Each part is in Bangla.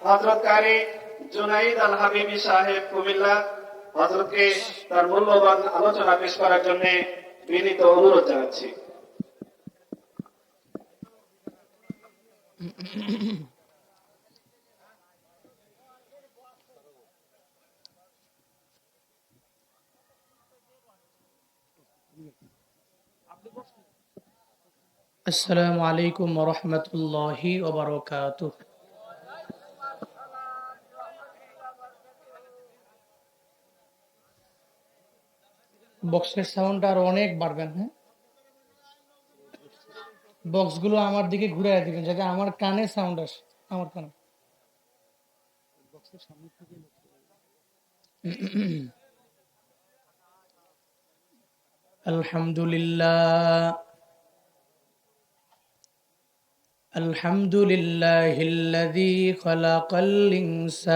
হযরত কারি জুনাইদ আল হাবিবি সাহেব কুমিল্লা হযরতকে তার মূল্যবান আলোচনা পেশ করার জন্য বিনীত অনুরোধ জানাচ্ছি। আসসালামু আলাইকুম ওয়া রাহমাতুল্লাহি ওয়া বারাকাতুহু। বক্সের সাউন্ডটা আর অনেক বাড়বেন, হ্যাঁ? বক্সগুলো আমার দিকে ঘুরায় দিবেন যাতে আমার কানে সাউন্ড আসে, আমার কানে। আলহামদুলিল্লাহ আলহামদুলিল্লাহিল্লাযী খালাকাল ইনসান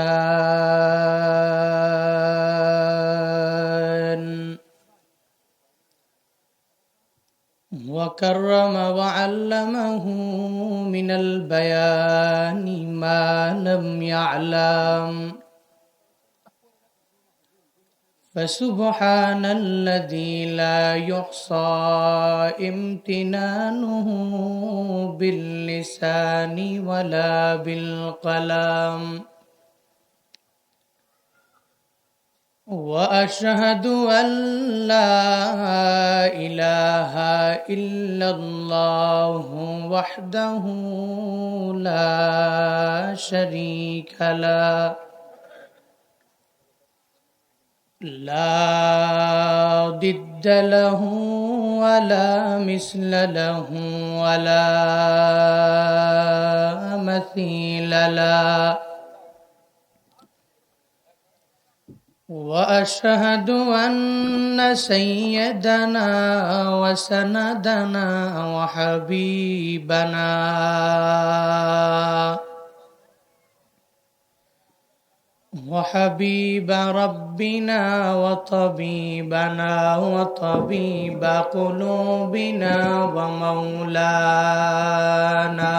وكرم وعلمه من البيان ما لم يعلم فسبحان الذي لا يحصى امتنانه باللسان ولا بالقلم وأشهد أن لا إله إلا الله وحده لا شريك له لا ضد له ولا مثل له ولا مثيل له وأشهد أن سيدنا وسندنا وحبيبنا وحبيب ربنا وطبيبنا وطبيب قلوبنا ومولانا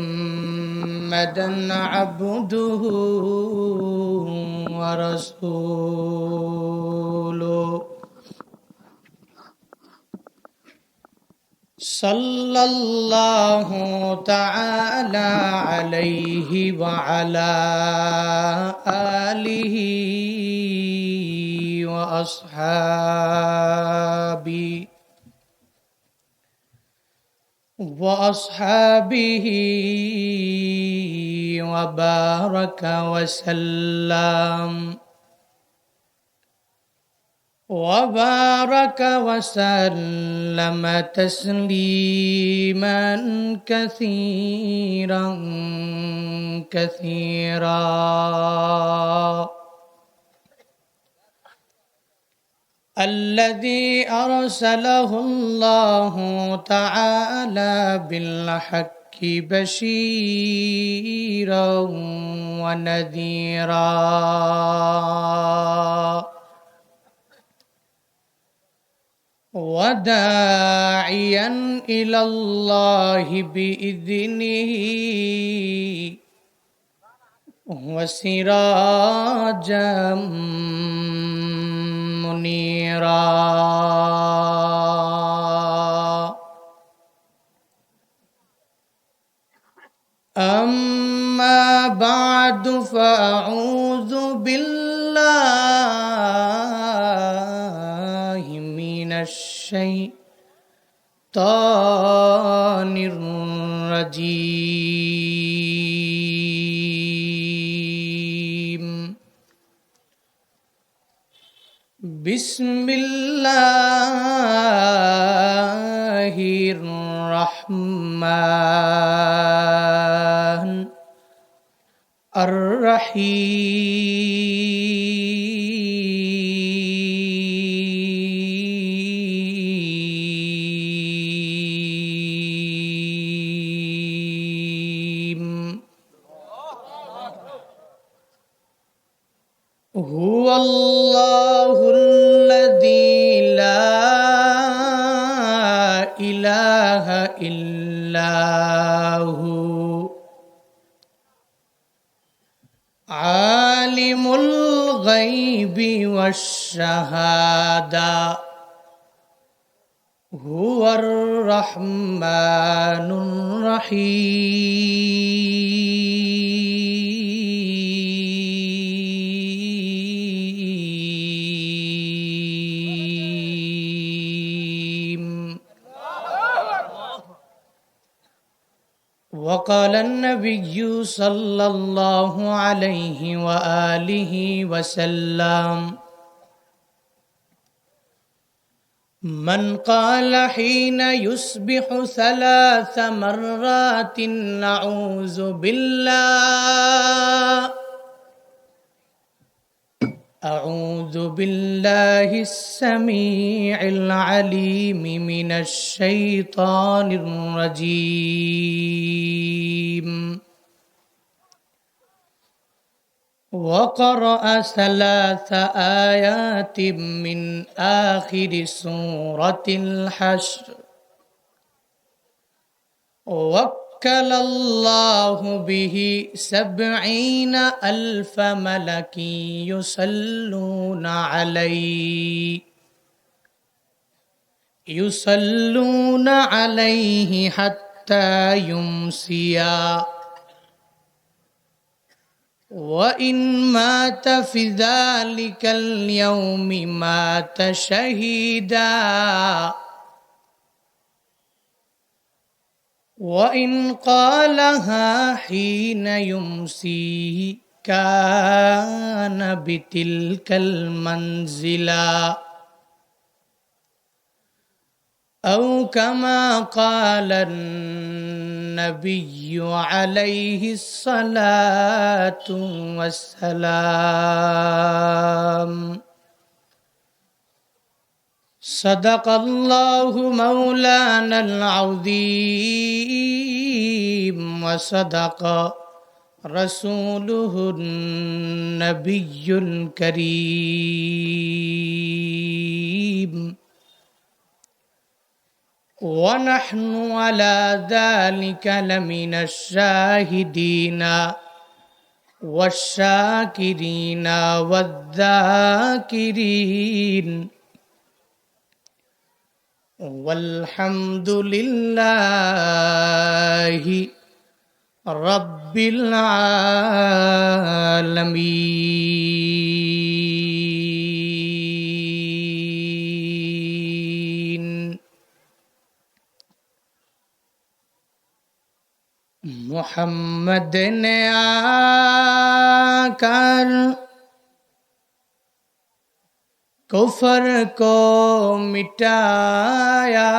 محمدا عبده ورسوله صلى الله تعالى عليه وعلى آله وأصحابه وبارك وسلم تسليما كثيرا الذي أرسله الله تعالى بالحق بشيرا ونذيرا وداعيا إلى الله بإذنه وسراجا منيرا أما بعد فأعوذ بالله من الشيطان الرجيم بسم الله الرحمن الرحيم هو الله الذي لا إلا هو عالم الغيب والشهادة هو الرحمن الرحيم. وقال النبي صلى الله عليه وآله وسلم: من قال حين يصبح 3 مرات أعوذ بالله السميع العليم من الشيطان الرجيم، وقرأ 3 آيات من آخر سورة الحشر، وكل الله به 70,000 ملك يصلون عليه حتى يمسيا، وإن مات في ذلك اليوم مات شهيدا، وإن قالها حين يمسي كان بتلك المنزلة، أو كما قال النبي عليه الصلاة والسلام. صدق الله مولانا العظيم، وصدق رسوله النبي الكريم، ونحن على ذلك لمن الشاهدين والشاكرين والذاكرين، والحمد لله رب العالمين. محمد نے آکر کفر کو مٹایا،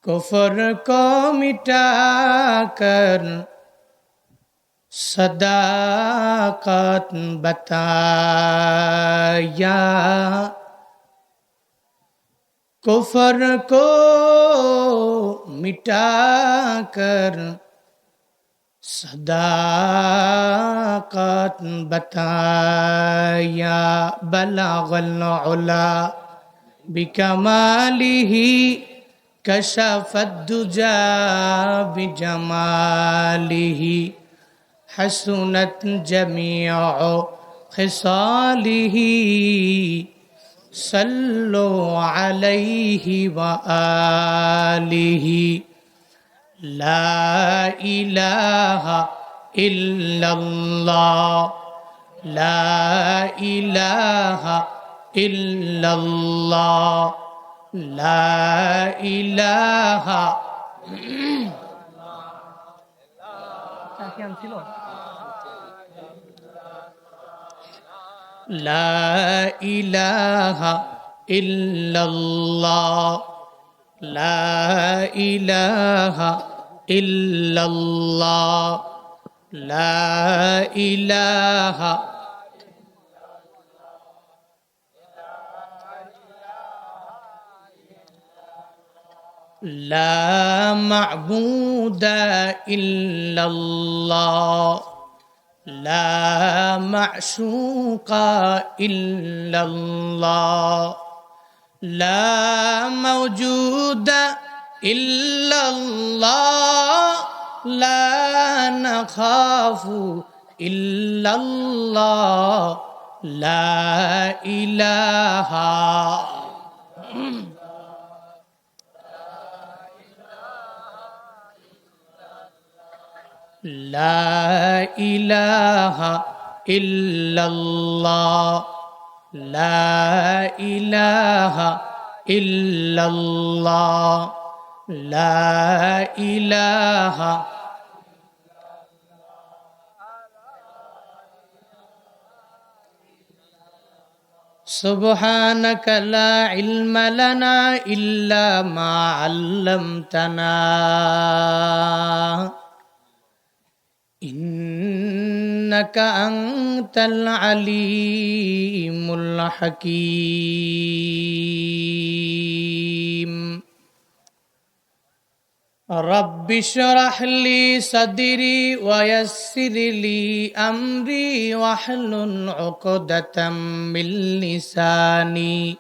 کفر کو مٹا کر صداقت بتایا، کفر کو مٹا کر صداقت بتایا، بلغ العلا بکمالہ کشف الدجى بجمالہ، حسنت جمیع خصالہ، صلوا علیہ وآلہ، لا الہ الا اللہ، لا الہ الا اللہ، لا الہ لا الہ الا اللہ، لا الہ الا اللہ، لا الہ لا معبود الا اللہ، لا معشوق إلا الله لا موجود إلا الله لا نخاف إلا الله لا إله لا إله إلا الله لا إله إلا الله لا إله سبحانك لا علم لنا إلا ما علمتنا إنك أنت العليم الحكيم رب اشرح لي صدري ويسر لي أمري واحلل عقدة من لساني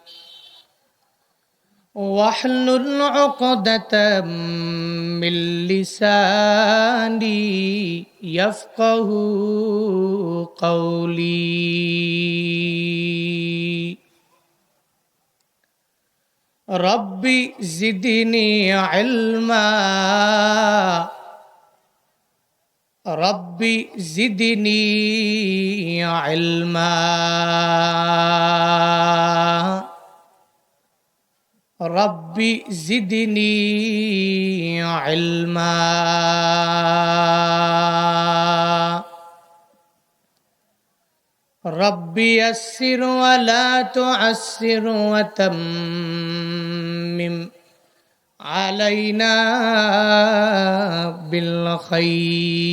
واحلل عقدة من لساني يفقه قولي ربي زدني علما ربي زدني علما ربي زدني علما ربي يسر ولا تعسر وتمم علينا بالخير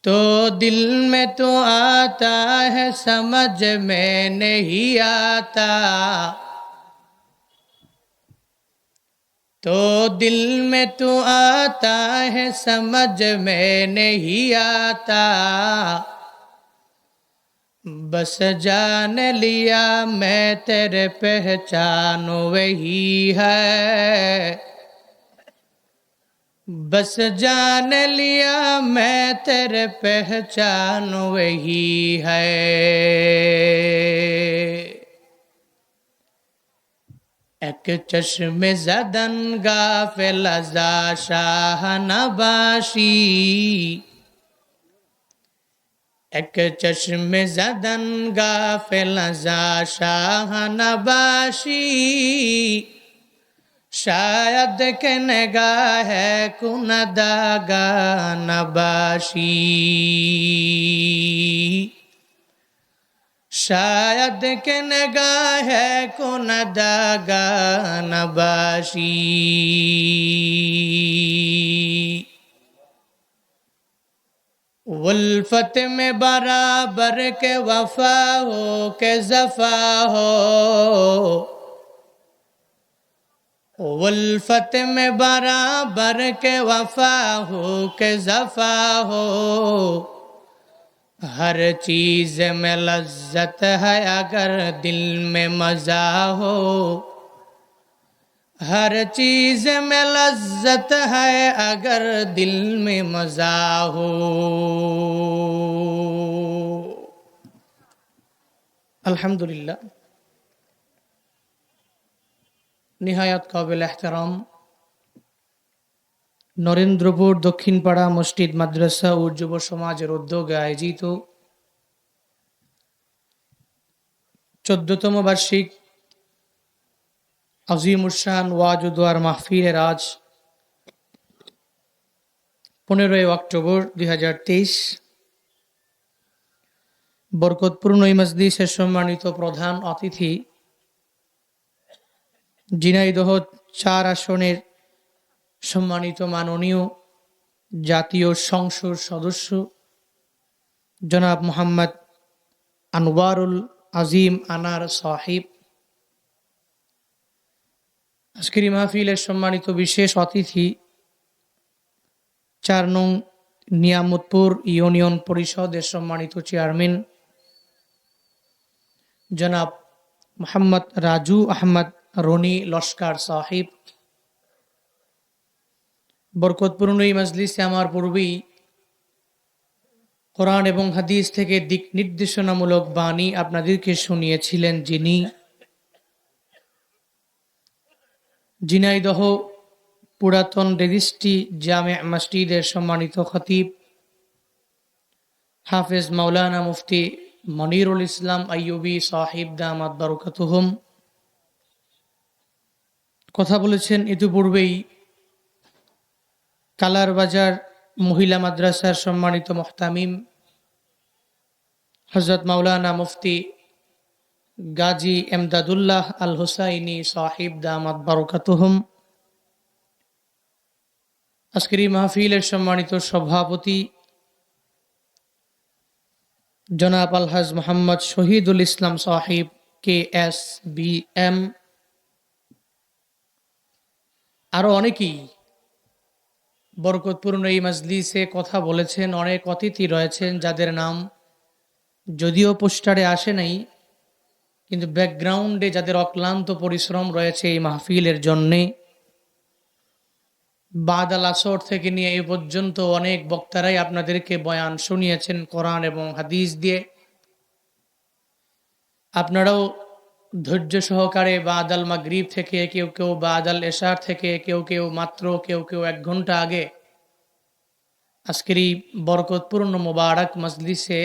तो दिल में तो आता है समझ में नहीं आता तो दिल में तो आता है समझ में नहीं आता बस जान लिया मैं तेरे पहचान वही है बस जान लिया मैं तेरे पहचान वही है एक चश्मे ज़दन गाफिल ज़ा शाह नबाशी एक चश्मे ज़दन गाफिल ज़ा शाह नबाशी शायद के निगाह कुनदागा नबाशी शायद के निगाह कुनदागा नबाशी उल्फत में बराबर के वफा हो के जफा हो उल्फत में बराबर के वफा हो के जफा हो हर चीज में लज्जत है अगर दिल में मजा हो हर चीज में लज्जत है अगर दिल में मजा हो अल्हम्दुलिल्लाह निहायत काबिल एहतराम नरेंद्रपुर दक्षिणपाड़ा मस्जिद माद्रासा और युव समाजेर उद्योगे आयोजित 14तम वार्षिक अजीमुशान वाज व दुआर महफिलेर आज 15 अक्टोबर 2023 बरकतपूर्ण এই মজলিসের সম্মানিত প্রধান অতিথি ঝিনাইদহ 4 আসনের সম্মানিত মাননীয় জাতীয় সংসদ সদস্য জনাব মোহাম্মদ আনোয়ারুল আজিম আনার সাহিব আজকের এই মাহফিলের সম্মানিত বিশেষ অতিথি ৪ নং নিয়ামতপুর ইউনিয়ন পরিষদের সম্মানিত চেয়ারম্যান জনাব মোহাম্মদ রাজু আহমদ রনি লস্কর সাহিব। বরকতপূর্ণ এই মজলিসে আমার পূর্বেই কোরআন এবং হাদিস থেকে দিক নির্দেশনামূলক বাণী আপনাদেরকে শুনিয়েছিলেন যিনি ঝিনাইদহ পুরাতন রেজিস্ট্রি জামে মসজিদের সম্মানিত খতিব হাফেজ মাওলানা মুফতি মনিরুল ইসলাম আইয়ুবী সাহিব দামাত বারাকাতুহুম। কথা বলেছেন ইতিপূর্বেই কালার বাজার মহিলা মাদ্রাসার সম্মানিত মুহতামিম হযরত মাওলানা মুফতি গাজী এমদাদুল্লাহ আল হুসাইনি সাহিব দামাত বারাকাতুহুম। আজকের এই মাহফিলের সম্মানিত সভাপতি জনাব আলহাজ মোহাম্মদ শহীদুল ইসলাম সাহিব KSBM, আরো অনেকেই বরকতপূর্ণ এই মজলিসে কথা বলেছেন। অনেক অতিথি রয়েছেন যাদের নাম যদিও পোস্টারে আসে নাই, কিন্তু ব্যাকগ্রাউন্ডে যাদের অক্লান্ত পরিশ্রম রয়েছে এই মাহফিলের জন্যে। বাদাল আসর থেকে নিয়ে এ পর্যন্ত অনেক বক্তারাই আপনাদেরকে বয়ান শুনিয়েছেন কোরআন এবং হাদিস দিয়ে। আপনারাও ধৈর্য সহকারে বাদাল মাগরিব থেকে, কেউ কেউ বাদাল এশার থেকে, কেউ কেউ মাত্র, কেউ কেউ 1 ঘন্টা আগে আজকের এই বরকতপূর্ণ মোবারক মজলিসে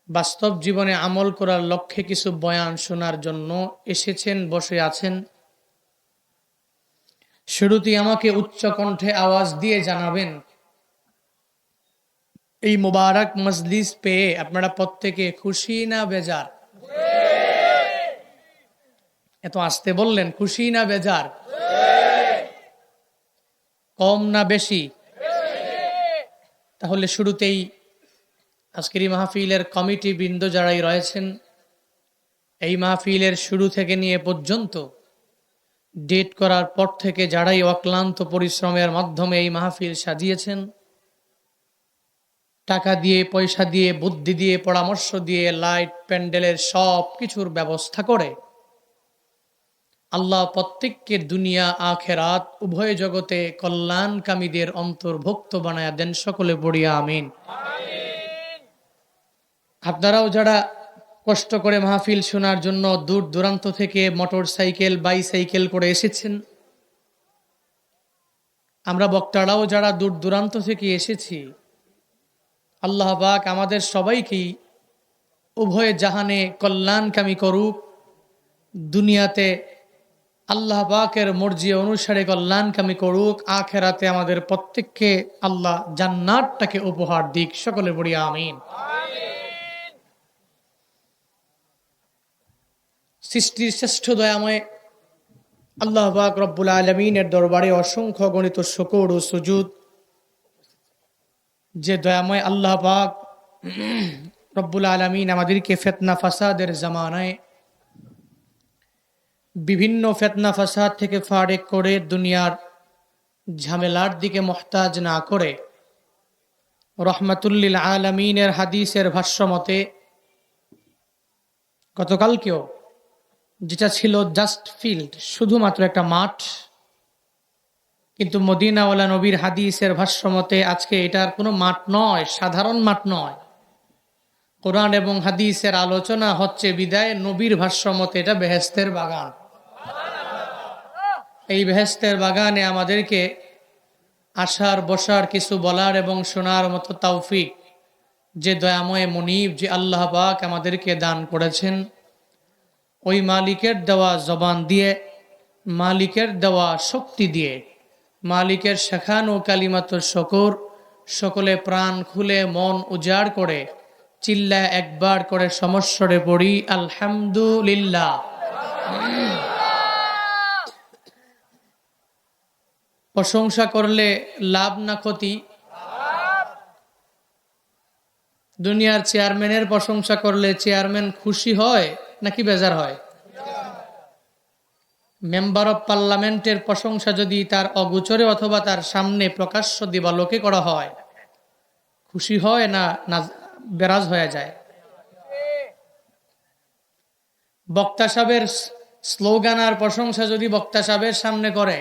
বাস্তব জীবনে আমল করার লক্ষ্যে কিছু বয়ান শোনার জন্য এসেছেন, বসে আছেন। শুরুতেই আমাকে উচ্চ কণ্ঠে আওয়াজ দিয়ে জানাবেন এই মোবারক মজলিস পেয়ে আপনারা প্রত্যেকে খুশি না বেজার? এত আস্তে বললেন, খুশি না বেজার? কম না বেশি? তাহলে শুরুতেই আজকের এই মাহফিলের কমিটি বৃন্দ যারাই রয়েছেন, এই মাহফিলের শুরু থেকে নিয়ে পর্যন্ত ডেট করার পর থেকে যারাই অক্লান্ত পরিশ্রমের মাধ্যমে এই মাহফিল সাজিয়েছেন, টাকা দিয়ে, পয়সা দিয়ে, বুদ্ধি দিয়ে, পরামর্শ দিয়ে, লাইট প্যান্ডেলের সব কিছুর ব্যবস্থা করে আল্লাহ প্রত্যেককে দুনিয়া আখেরাত উভয় জগতে কল্যাণকামীদের অন্তর্ভুক্ত বানায়া দেন। সকলে পড়িয়া আমিন। আপনারাও যারা কষ্ট করে মাহফিল শোনার জন্য দূর দূরান্ত থেকে মোটর সাইকেল, বাইসাইকেল করে এসেছেন, আমরা বক্তারাও যারা দূর দূরান্ত থেকে এসেছি, আল্লাহ পাক আমাদের সবাইকেই উভয় জাহানে কল্যাণকামী করুক, দুনিয়াতে আল্লাহ পাকের মর্জি অনুসারে কল্যাণকামী করুক, আখেরাতে আমাদের প্রত্যেককে আল্লাহ জান্নাতটাকে উপহার দিক। সকলে পড়িয়া আমিন। সৃষ্টির শ্রেষ্ঠ দয়াময় আল্লাহ পাক রব্বুল আলামিনের দরবারে অসংখ্য গণিত শুকর ও সুজুদ, যে দয়াময় আল্লাহ পাক রব্বুল আলামিন আমাদেরকে ফিতনা ফাসাদের জামানায় বিভিন্ন ফিতনা ফাসাদ থেকে ফারেক করে দুনিয়ার ঝামেলার দিকে মুহতাজ না করে রহমাতুল লিল আলামিনের হাদিসের ভাষ্য মতে গতকালকেও যেটা ছিল জাস্ট ফিল্ড, শুধুমাত্র একটা মাঠ, কিন্তু মদিনাওয়ালা নবীর হাদিসের ভাষ্য মতে আজকে এটার কোনো মাঠ নয়, সাধারণ মাঠ নয়। কোরআন এবং হাদিসের আলোচনা হচ্ছে বিদায় নবীর ভাষ্য মতে এটা বেহেশতের বাগান। এই বেহেশতের বাগানে আমাদেরকে আসার, বসার, কিছু বলার এবং শোনার মতো তৌফিক যে দয়াময় মুনিব, যে আল্লাহ পাক আমাদেরকে দান করেছেন, ওই মালিকের দেওয়া জবান দিয়ে, মালিকের দেওয়া শক্তি দিয়ে, মালিকের শেখানো কালিমাতুর শুকর সকলে প্রাণ খুলে মন উজাড় করে চিল্লা একবার করে সমস্বরে পড়ি আলহামদুলিল্লাহ। প্রশংসা করলে লাভ না ক্ষতি? দুনিয়ার চেয়ারম্যানের প্রশংসা করলে চেয়ারম্যান খুশি হয় নাকি বেজার হয়? মেম্বার অফ পার্লামেন্টের প্রশংসা যদি তার অগোচরে অথবা তার সামনে প্রকাশ্য দিবালোকে করা হয়, খুশি হয় না না বেরাজ হয়ে যায়? বক্তা সাহেবের স্লোগান আর প্রশংসা যদি বক্তা সাহেবের সামনে করে,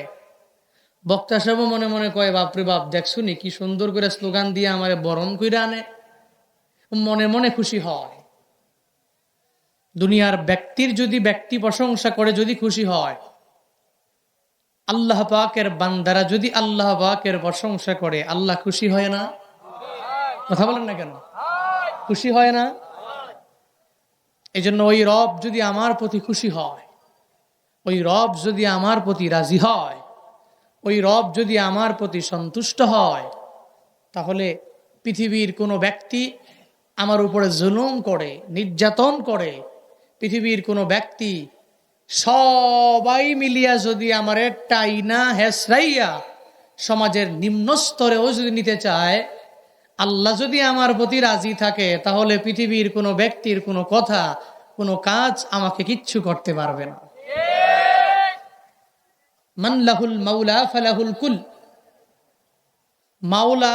বক্তা সাহেব মনে মনে কয়, বাপরে বাপ, দেখছুনি কি সুন্দর করে স্লোগান দিয়ে আমারে বরণ কইরা আনে, মনে মনে খুশি হয়। দুনিয়ার ব্যক্তির যদি ব্যক্তি প্রশংসা করে যদি খুশি হয়, আল্লাহ পাকের বান্দারা যদি আল্লাহ পাকের প্রশংসা করে, আল্লাহ খুশি হয় না? কথা বলেন না কেন? খুশি হয় না? এই জন্য ওই রব যদি আমার প্রতি খুশি হয়, ওই রব যদি আমার প্রতি রাজি হয়, ওই রব যদি আমার প্রতি সন্তুষ্ট হয়, তাহলে পৃথিবীর কোনো ব্যক্তি আমার উপরে জুলুম করে, নির্যাতন করে, পৃথিবীর কোনো ব্যক্তি সবাই মিলিয়া যদি আমারে টাইনা হেসরাইয়া সমাজের নিম্ন স্তরেও যদি নিতে চায়, আল্লাহ যদি আমার প্রতি রাজি থাকে, তাহলে পৃথিবীর কোনো ব্যক্তির কোনো কথা, কোনো কাজ আমাকে কিচ্ছু করতে পারবে না। মান লাহুল মাওলা ফালাহুল কুল। মাওলা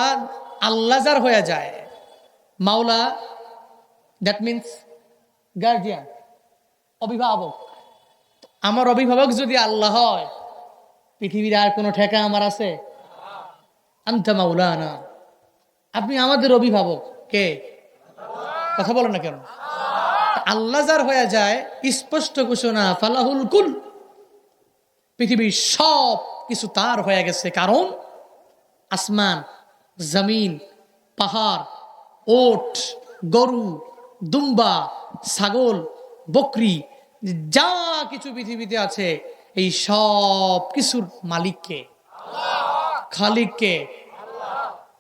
আল্লাহ যার হয়ে যায়, মাওলা দ্যাট মিন্স গার্জিয়ান, অভিভাবক। আমার অভিভাবক যদি আল্লাহ হয়, পৃথিবীর আর কোনো ঠেকা আমার আছে? আনতা মাওলানা, আপনি আমাদের অভিভাবক। কে? কথা বলেন না কেন? আল্লাহ যার হয়ে যায়, স্পষ্ট ঘোষণা, ফালাহুল কুল, পৃথিবীর সব কিছু তার হয়ে গেছে। কারণ আসমান, জমিন, পাহাড়, ওট, গরু, দুম্বা, ছাগল, বকরি, যা কিছু পৃথিবীতে আছে, এই সব কিছুর মালিককে, খালিককে।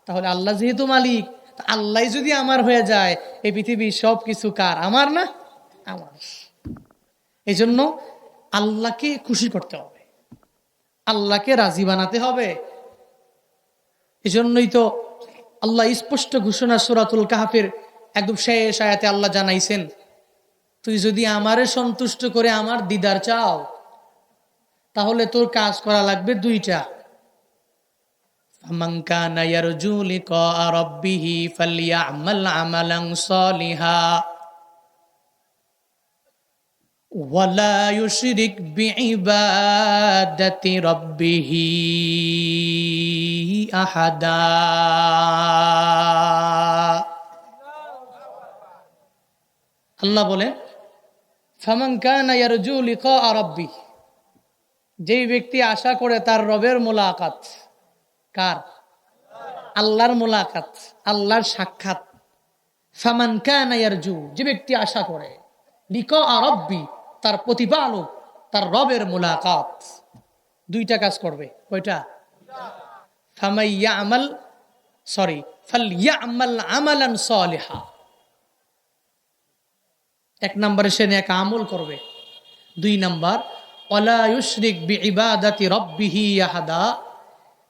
তাহলে আল্লাহ যেহেতু মালিক, আল্লাহ যদি আমার হয়ে যায়, এই পৃথিবীর সব কিছু কার? আমার না? আমার। এই জন্য আল্লাহকে খুশি করতে হবে, আল্লাহকে রাজি বানাতে হবে। এই জন্যই তো আল্লাহ স্পষ্ট ঘোষণা সূরাতুল কাহফের একদম শেষ আয়াতে আল্লাহ জানাইছেন, তুই যদি আমারে সন্তুষ্ট করে আমার দিদার চাও, তাহলে তোর কাজ করা লাগবে দুইটা। ফামান কানা ইয়ারজু লিকা রাব্বিহি ফালইয়ামাল আমালান সালিহা ওয়ালা ইউশরিক বিইবাদাতি রাব্বিহি আহাদা। আল্লাহ বলে, ফামান কানা ইয়ারজু লিকা রাব্বিহি, যেই ব্যক্তি আশা করে তার রবের মোলাকাত। কার? আল্লাহর মোলাকাত, আল্লাহর সাক্ষাৎ। ফামান কানা ইয়ারজু, যে ব্যক্তি আশা করে, লিকা রাব্বি, তার প্রতিপালক, তার রবের মোলাকাত, দুইটা কাজ করবে। কয়টা? ফালইয়ামাল আমালান সালিহা, এক নম্বরে সে নেক আমল করবে। দুই নম্বর, ওয়ালা ইউশরিক বিইবাদাতি রাব্বিহি আহাদা,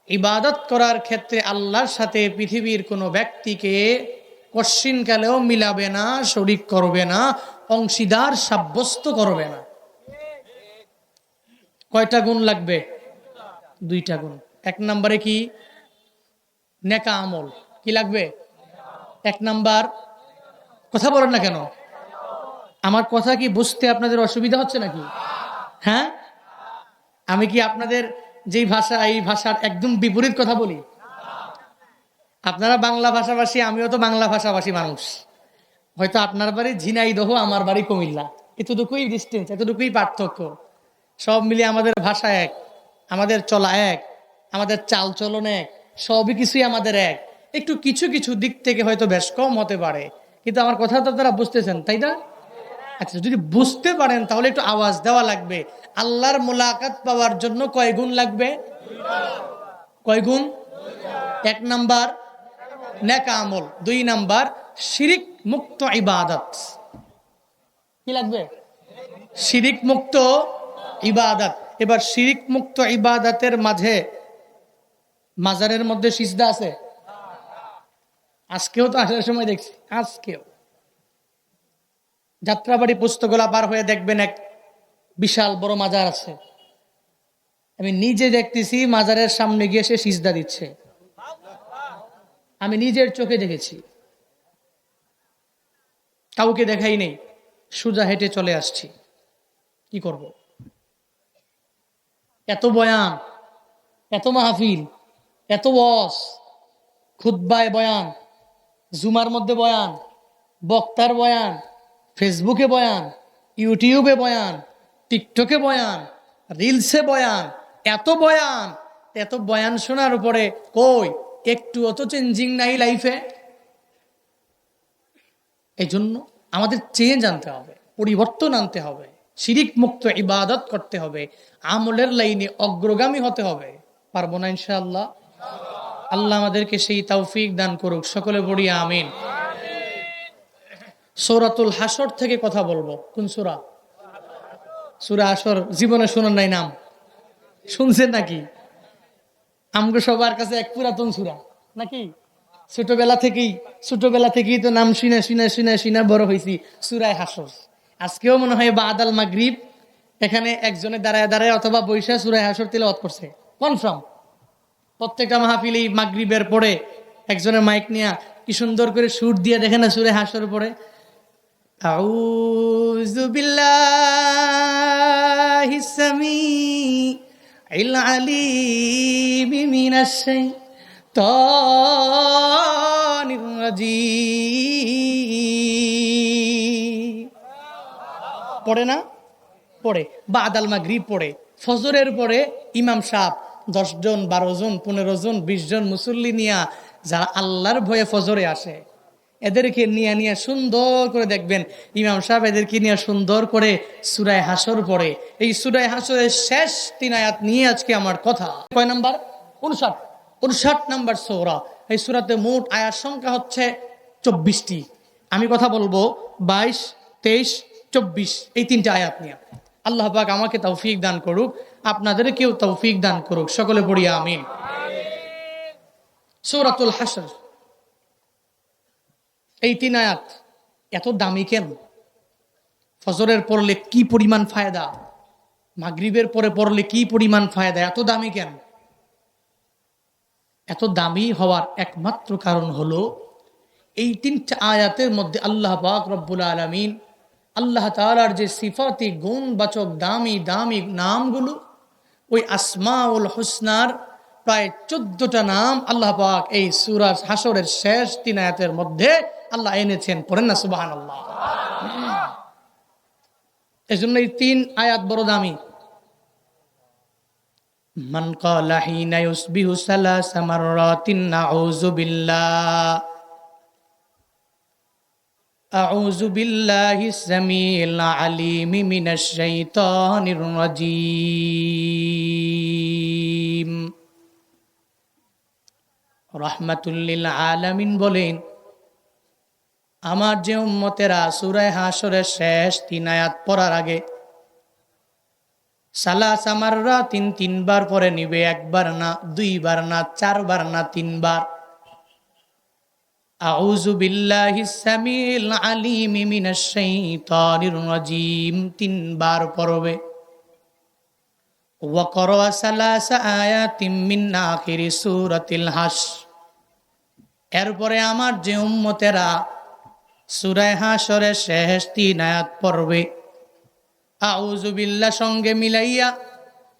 ইবাদত করার ক্ষেত্রে আল্লাহর সাথে পৃথিবীর কোনো ব্যক্তিকে কশ্চিনকালেও মিলাবে না, শরীক করবে না, অংশীদার সাব্যস্ত করবে না। কয়টা গুণ লাগবে? দুইটা গুণ। এক নম্বরে কি? নেকা আমল। কি লাগবে? এক নাম্বার। কথা বলেন না কেন? আমার কথা কি বুঝতে আপনাদের অসুবিধা হচ্ছে নাকি? হ্যাঁ, আমি কি আপনাদের যেই ভাষা, এই ভাষার একদম বিপরীত কথা বলি? আপনারা বাংলা ভাষাভাষী, আমিও তো বাংলা ভাষাভাষী মানুষ। হয়তো আপনার বাড়ি ঝিনাইদহ, আমার বাড়ি কুমিল্লা, এতটুকুই ডিস্টেন্স, এতটুকুই পার্থক্য। সব মিলিয়ে আমাদের ভাষা এক, আমাদের চলা এক, আমাদের চাল চলন এক, সবই কিছুই আমাদের এক। একটু কিছু কিছু দিক থেকে হয়তো বেশ কম হতে পারে, কিন্তু আমার কথা তো আপনারা বুঝতেছেন, তাই না? আচ্ছা, যদি বুঝতে পারেন তাহলে একটু আওয়াজ দেওয়া লাগবে। আল্লাহর মোলাকাত পাওয়ার জন্য কয় গুণ লাগবে? কয় গুণ? এক নাম্বার নেক আমল, দুই নাম্বার শিরিক মুক্ত ইবাদত। কি লাগবে? শিরিক মুক্ত ইবাদত। এবার শিরিক মুক্ত ইবাদতের মাঝে মাজারের মধ্যে সিজদা আছে? আজকেও তো আসার সময় দেখছি, আজকেও যাত্রাবাড়ি পুস্তকলা পার হয়ে দেখবেন এক বিশাল বড় মাজার আছে, আমি নিজে দেখতেছি মাজারের সামনে গিয়ে সে সিজদা দিচ্ছে, আমি নিজের চোখে দেখেছি, কাউকে দেখাই নেই, সোজা হেঁটে চলে আসছি। কি করব? এত বয়ান, এত মাহফিল, এত ওয়াজ, খুতবায় বয়ান, জুমার মধ্যে বয়ান, বক্তার বয়ান, ফেসবুকে বয়ান, ইউটিউবে বয়ান, টিকটকে বয়ান, রিলসে বয়ান, এত বয়ান, এত বয়ান শোনার উপরে কই একটু অত চেঞ্জিং নাই লাইফে? এই জন্য আমাদের চেঞ্জ আনতে হবে, পরিবর্তন আনতে হবে, শিরিক মুক্ত ইবাদত করতে হবে, আমলের লাইনে অগ্রগামী হতে হবে। পারবো না ইনশাআল্লাহ? আল্লাহ আমাদেরকে সেই তৌফিক দান করুক, সকলে পড়ি আমিন। সূরাতুল হাসর থেকে কথা বলবো। কোন সূরা? সূরা হাসর জীবনে শুনেন নাই, নাম শুনছেন নাকি? আমগো সবার কাছে এক পুরাতন সূরা নাকি? ছোটবেলা থেকেই তো নাম শুনে বড় হয়েছি, সূরা হাসর। আজকেও মনে হয় বাদাল মাগরিব এখানে একজনে দাঁড়ায় দাঁড়ায় অথবা বৈশা সূরা হাসর তিলাওয়াত করছে, কনফার্ম। প্রত্যেকটা মাহফিলেই মাগরিবের পরে একজনের মাইক নিয়ে কি সুন্দর করে সুর দিয়ে দেখে না সূরা হাসর পড়ে, আউযু বিল্লাহিস সামিউল আলিম মিনাশ শাইতানির রাজিম। পড়ে না? পড়ে। বাদাল মাগরিব পড়ে। ফজরের পরে ইমাম সাহেব 10 জন 12 জন 15 জন 20 জন মুসল্লি নিয়া যারা আল্লাহর ভয়ে ফজরে আসে, এদেরকে নিয়ে সুন্দর করে দেখবেন ইমাম সাহেব এদেরকে নিয়ে সুন্দর করে সূরা হাসর পড়ে। এই সূরা হাসরের শেষ 3 আয়াত নিয়ে আজকে আমার কথা। কয় নাম্বার? 59 নাম্বার সূরা। এই সূরাতে মোট আয়াত সংখ্যা হচ্ছে 24টি। আমি কথা বলবো 22, 23, 24 এই 3টা আয়াত নিয়ে। আল্লাহ পাক আমাকে তৌফিক দান করুক, আপনাদেরকেও তৌফিক দান করুক, সকলে পড়ি আমিন। সূরাতুল হাসর এই 3 আয়াত এত দামি কেন? ফজরের পড়লে কি পরিমাণ ফায়দা, মাগরিবের পরে পড়লে কি পরিমাণ ফায়দা, এত দামি কেন? এত দামি হওয়ার একমাত্র কারণ হলো এই 3টা আয়াতের মধ্যে আল্লাহ পাক রব্বুল আলামিন আল্লাহ তাআলার যে সিফাতি গুণবাচক দামি দামি নামগুলো, ওই আসমাউল হুসনার প্রায় 14টা নাম আল্লাহ পাক এই সূরা হাসরের শেষ 3 আয়াতের মধ্যে আল্লাহ এনেছেন। পড়েন না সুবহানাল্লাহ। এজন্য এই 3 আয়াত বড় দামি। মান ক্বালা হিনা ইউসবিহু সালাসা মাররাতিন আউযু বিল্লাহিস সামিউল আলিম মিনাশ শাইতানির রাজীম। রাহমাতুল লিল আলামিন বলেন, আমার যে উম্মতেরা সূরা হাসরের শেষ 3 আয়াত পড়ার আগে সালাসা মাররাতিন 3 বার পরে নিবে, 1 বার না, 2 বার না, 4 বার না, 3 বার। আউযু বিল্লাহিস সামিউল আলিম মিনাশ শাইতানির রাজীম 3 বার পড়বে। ওয়া ক্বারা সালাসা আয়াতিন মিন আখিরি সূরাতিল হাসর। এরপরে আমার যে উম্মতেরা সূরা হাসরের শেষ 3 আয়াত পড়বে, আউযু বিল্লাহ সঙ্গে মিলাইয়া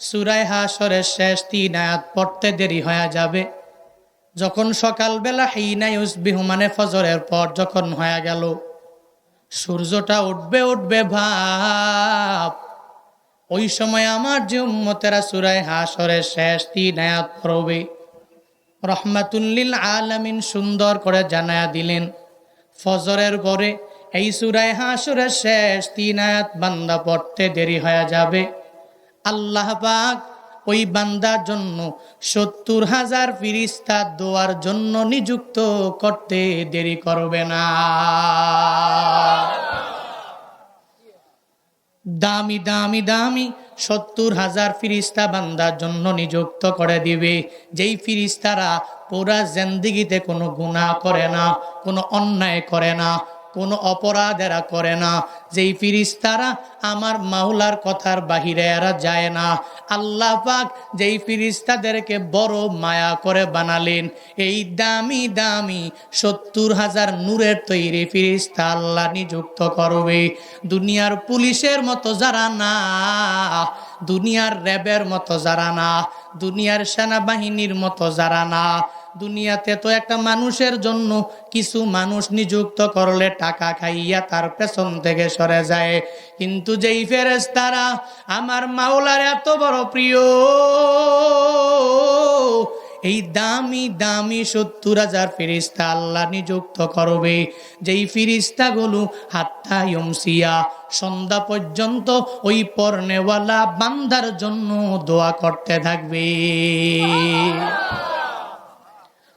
সূরা হাসরের শেষ 3 আয়াত পড়তে দেরি হয়ে যাবে। যখন সকালবেলা হিনা ইউসবিহু মানে ফজরের পর যখন হয়ে গেল, সূর্যটা উঠবে ভাব, ওই সময় আমার যে উম্মতেরা সূরা হাসরের শেষ 3 আয়াত পড়বে। রাহমাতুল লিল আলামিন সুন্দর করে জানায়া দিলেন, ফজরের পরে এই সূরা হাসরের শেষ 3 আয়াত বান্দা পড়তে দেরি হয়ে যাবে। আল্লাহ পাক ওই বান্দার জন্য 70,000 ফেরেশতা দোয়ার জন্য নিযুক্ত করতে দেরি করবে না। দামি দামি দামি 70,000 ফেরেশতা বান্দার জন্য নিযুক্ত করে দিবে, যেই ফেরেশতারা পুরা জিন্দেগিতে কোনো গুনাহ করে না, কোনো অন্যায় করে না, কোনো অপরাধ এরা করে না, যেই ফিরিস্তারা আমার মাওলার কথার বাহিরে এরা যায় না। আল্লাহ পাক যেই ফিরিস্তাদেরকে বড় মায়া করে বানালেন, এই দামি দামি 70,000 নূরের তৈরি ফিরিস্তা আল্লাহ নিযুক্ত করবে। দুনিয়ার পুলিশের মতো যারা না, দুনিয়ার র্যাবের মতো যারা না, দুনিয়ার সেনাবাহিনীর মতো যারা না। দুনিয়াতে তো একটা মানুষের জন্য কিছু মানুষ নিযুক্ত করলে টাকা খাইয়া তার পেছন থেকে সরে যায়, কিন্তু যেই ফেরেশতারা আমার মাওলার এত বড় প্রিয়, এই দামি দামি 70,000 ফেরেশতা আল্লাহ নিযুক্ত করবে, যেই ফেরেশতাগুলো হাত্তা ইউমসিয়া সন্ধ্যা পর্যন্ত ওই পর্নেওয়ালা বান্দার জন্য দোয়া করতে থাকবে।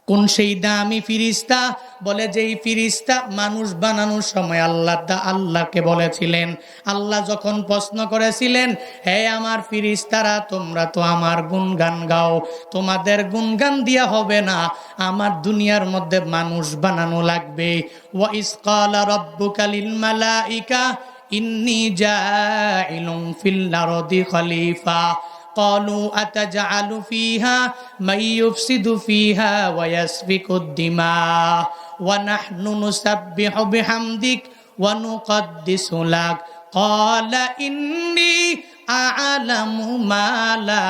কোন সেই দামি ফিরিস্তা? বলে যেই ফিরিস্তা মানুষ বানানোর সময় আল্লাহকে বলেছিলেন, আল্লাহ যখন প্রশ্ন করেছিলেন, হে আমার ফিরিস্তারা, তোমরা তো আমার গুণগান গাও, তোমাদের গুণগান দিয়া হবে না, আমার দুনিয়ার মধ্যে মানুষ বানানো লাগবে। ওয়া ইস ক্বালা রাব্বুকা লিল মালাইকা ইন্নী জাইলুন ফিল আরদি খলিফা قالوا أتجعل فيها من يفسد فيها ويسفك الدماء ونحن نسبح بحمدك ونقدس لك قال إني أعلم ما لا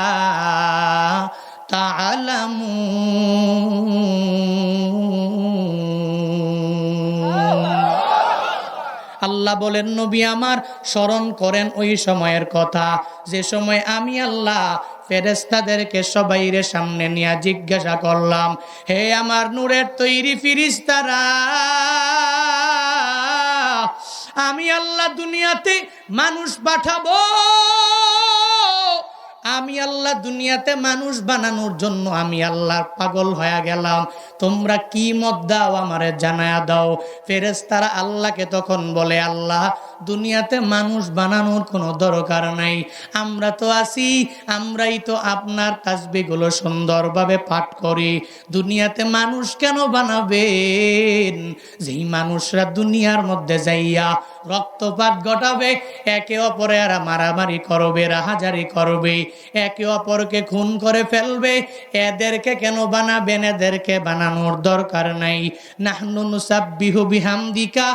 تعلمون। আল্লাহ বলেন, নবী আমার স্মরণ করেন ওই সময়ের কথা, যে সময় আমি আল্লাহ ফেরেশতাদেরকে সবাইরে সামনে নিয়ে জিজ্ঞাসা করলাম, হে আমার নূরের তৈরি ফেরেশতারা, আমি আল্লাহ দুনিয়াতে মানুষ পাঠাবো, আমি আল্লাহ দুনিয়াতে মানুষ বানানোর জন্য আমি আল্লাহর পাগল হয়ে গেলাম, তোমরা কি মত দাও আমারে জানায়া দাও। ফেরেশতারা আল্লাহকে তখন বলে, আল্লাহ দুনিয়াতে মানুষ বানানোর কোনো দরকার নাই, আমরা তো আছি, আমরাই তো আপনার তাসবিহগুলো সুন্দরভাবে পাঠ করি, দুনিয়াতে মানুষ কেন বানাবেন? যেই মানুষরা দুনিয়ার মধ্যে যাইয়া রক্তপাত ঘটাবে, একে অপরে আর মারামারি করবে, রাহাজারি করবে, একে অপরকে খুন করে ফেলবে, এদেরকে কেন বানাবেন? এদেরকে বানানোর দরকার নাই। নাহনু নুসাব্বিহু বিহামদিকা,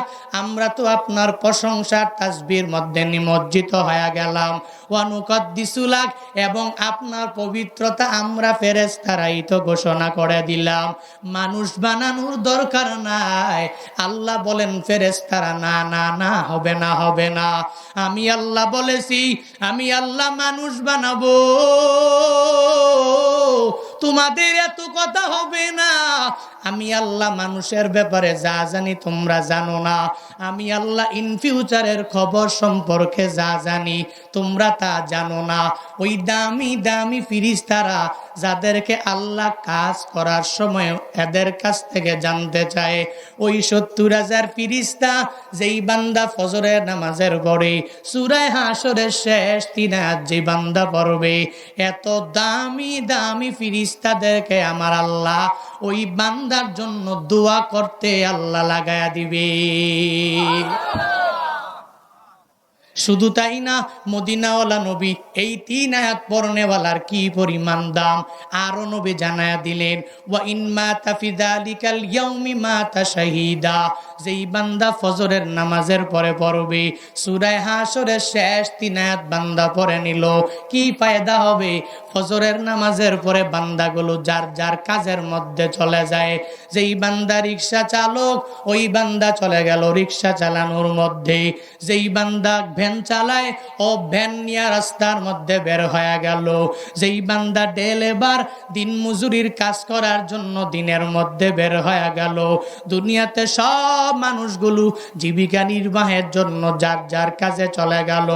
আমরা তো আপনার প্রশংসার তাসবিহর মধ্যে নিমজ্জিত হয়ে গেলাম। ওয়া নুকদ্দিসু লাক, এবং আপনার পবিত্রতা আমরা ফেরেশতারাই তো ঘোষণা করে দিলাম, মানুষ বানানোর দরকার নাই। আল্লাহ বলেন ফেরেশতারা, না না না, হবে না, হবে না, আমি আল্লাহ বলেছি, আমি আল্লাহ মানুষ বানাবো, তোমাদের এত কথা হবে না। আমি আল্লাহ মানুষের ব্যাপারে যা জানি তোমরা জানো না, আমি আল্লাহ ইন ফিউচারের খবর সম্পর্কে যা জানি তোমরা তা জানো না। ওই দামি দামি ফেরেশতারা যাদেরকে আল্লাহ কাজ করার সময় এদের কাছ থেকে জানতে চায়, ওই 70,000 ফেরেশতা যেই বান্দা ফজরের নামাজের পরে সূরা হাশরের শেষ 3 আয়াত যে বান্দা পড়বে, এত দামি দামি ফেরেশতাদেরকে আমার আল্লাহ ওই বান্দার জন্য দোয়া করতে আল্লাহ লাগায়া দিবে। শুধু তাই না, মদিনাওয়ালা নবী এই 3 আয়াত পড়নেওয়ালার কি পরিমাণ দাম আরো নবী জানায়া দিলেন, ওয়া ইন মাতা ফি যালিকাল ইয়াউমি মাতা শাহীদা, যেই বান্দা ফজরের নামাজের পরে পড়বে, সূরা হাশরের শেষ 3 আয়াত বান্দা পড়ে নিল, কি ফায়দা হবে? ফজরের নামাজের পরে বান্দাগুলো যার যার কাজের মধ্যে চলে যায়। যেই বান্দা রিকশা চালক, ওই বান্দা চলে গেল রিকশা চালানোর মধ্যে, যেই বান্দা ভ্যান চালায়, ও ভ্যান নিয়ে রাস্তার মধ্যে বের হয়ে গেল, যেই বান্দা ডেলেবার দিন মজুরির কাজ করার জন্য দিনের মধ্যে বের হয়ে গেল। দুনিয়াতে সব মানুষগুলো জীবিকা নির্বাহের জন্য যার যার কাজে চলে গেল।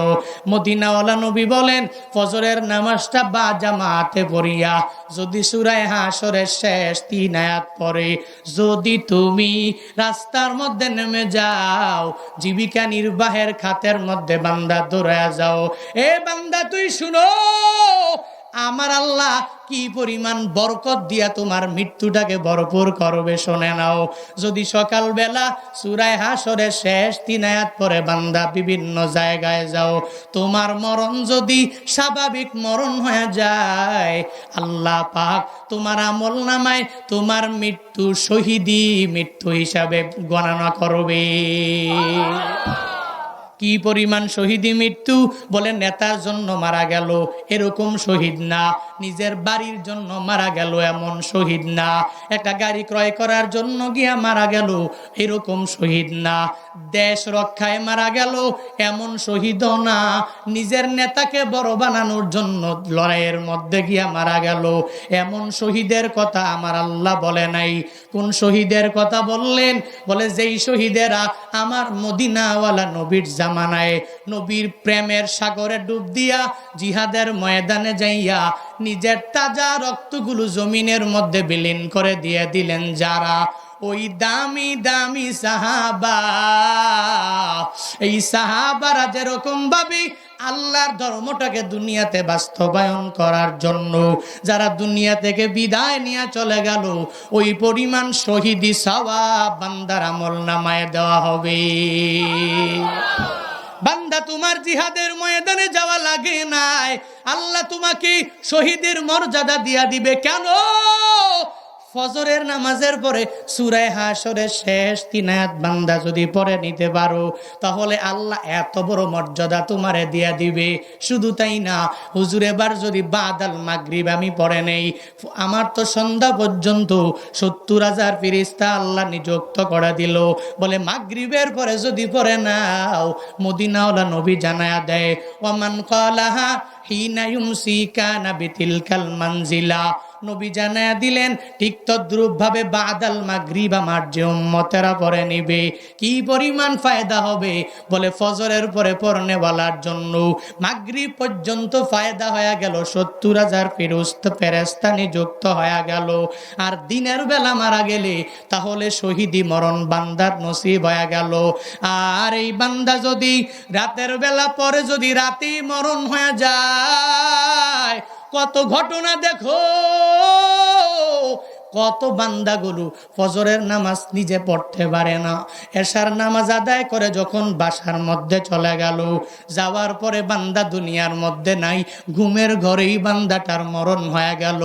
মদিনাওয়ালা নবী বলেন, ফজরের নামাজটা বা জামাতে পড়িয়া যদি সূরা হাশরের শেষ 3 আয়াত পড়ে যদি তুমি রাস্তার মধ্যে নেমে যাও, জীবিকা নির্বাহের খাতের মধ্যে বান্দা দৌড়ে যাও, এ বান্দা তুই শুনো, আমার আল্লাহ কি পরিমাণ বরকত দিয়া তোমার মৃত্যুটাকে ভরপুর করবে শুনে নাও। যদি সকালবেলা সূরা হাশরের শেষ 3 আয়াত পরে বান্দা বিভিন্ন জায়গায় যাও, তোমার মরণ যদি স্বাভাবিক মরণ হয়ে যায়, আল্লাহ পাক তোমার আমল নামায় তোমার মৃত্যু শহীদি মৃত্যু হিসাবে গণনা করবে। কি পরিমাণ শহীদি মৃত্যু! বলে নেতার জন্য মারা গেল এরকম শহীদ না, নিজের বাড়ির জন্য মারা গেল এমন শহীদ না, একটা গাড়ি ক্রয় করার জন্য গিয়া মারা গেল এরকম শহীদ না, দেশ রক্ষায় মারা গেল এমন শহীদও না, নিজের নেতাকে বড় বানানোর জন্য লড়াইয়ের মধ্যে গিয়া মারা গেল এমন শহীদের কথা আমার আল্লাহ বলে নাই। কোন শহীদের কথা বললেন? বলে যেই শহীদেরা আমার মদিনাওয়ালা নবীর জামানায় নবীর প্রেমের সাগরে ডুব দিয়া জিহাদের ময়দানে যাইয়া নিজের তাজা রক্তগুলো জমিনের মধ্যে বিলীন করে দিয়ে দিলেন, যারা ওই দামি দামি সাহাবা, এই সাহাবারা যেরকম ভাবে আল্লাহর ধর্মটাকে দুনিয়াতে বাস্তবায়ন করার জন্য যারা দুনিয়া থেকে বিদায় নিয়ে চলে গেল, ওই পরিমাণ শহীদি সওয়াব বান্দার আমল নামায় দেওয়া হবে। বান্দা তোমার জিহাদের ময়দানে যাওয়া লাগে নাই, আল্লাহ তোমাকে শহীদের মর্যাদা দিয়া দিবে। কেন? ফজরের নামাজের পরে সূরা হাশরের শেষ 3 আয়াত বান্দা যদি পড়ে নিতে পারো, তাহলে আল্লাহ এত বড় মর্যাদা তোমারে দিয়া দিবে। শুধু তাই না, হুজুর এবার যদি বাদাল মাগরিব আমি পড়ে নেই, আমার তো সন্ধ্যা পর্যন্ত 70,000 ফেরেশতা আল্লাহ নিযুক্ত করে দিল। বলে মাগরিবের পরে যদি পড়ে নাও, মদিনাওয়ালা নবী জানায়া দেয়, ওয়ামান ক্বালাহা হিনা ইউমসি কানা বিতিলকাল মানজিলা। নবী জানায়া দিলেন ঠিক তদ্রূপ ভাবে বাদাল মাগরিব আমার যে উম্মতেরা পড়ে নিবে কি পরিমাণ ফায়দা হবে। বলে ফজরের পরে পড়নেওয়ালার জন্য মাগরিব পর্যন্ত ফায়দা হয়ে গেল, 70,000 ফেরেশতা নিযুক্ত হয়ে গেল। আর দিনের বেলা মারা গেলে তাহলে শহীদি মরণ বান্দার নসিব হয়ে গেল। আর এই বান্দা যদি রাতের বেলা পরে যদি রাতেই মরণ হয়ে যায়, কত ঘটনা দেখো, কত বান্দাগুলো ফজরের নামাজ নিজে পড়তে পারে না, এশার নামাজ আদায় করে যখন বাসার মধ্যে চলে গেল, যাওয়ার পরে বান্দা দুনিয়ার মধ্যে নাই, ঘুমের ঘরেই বান্দাটার মরণ হয়ে গেল।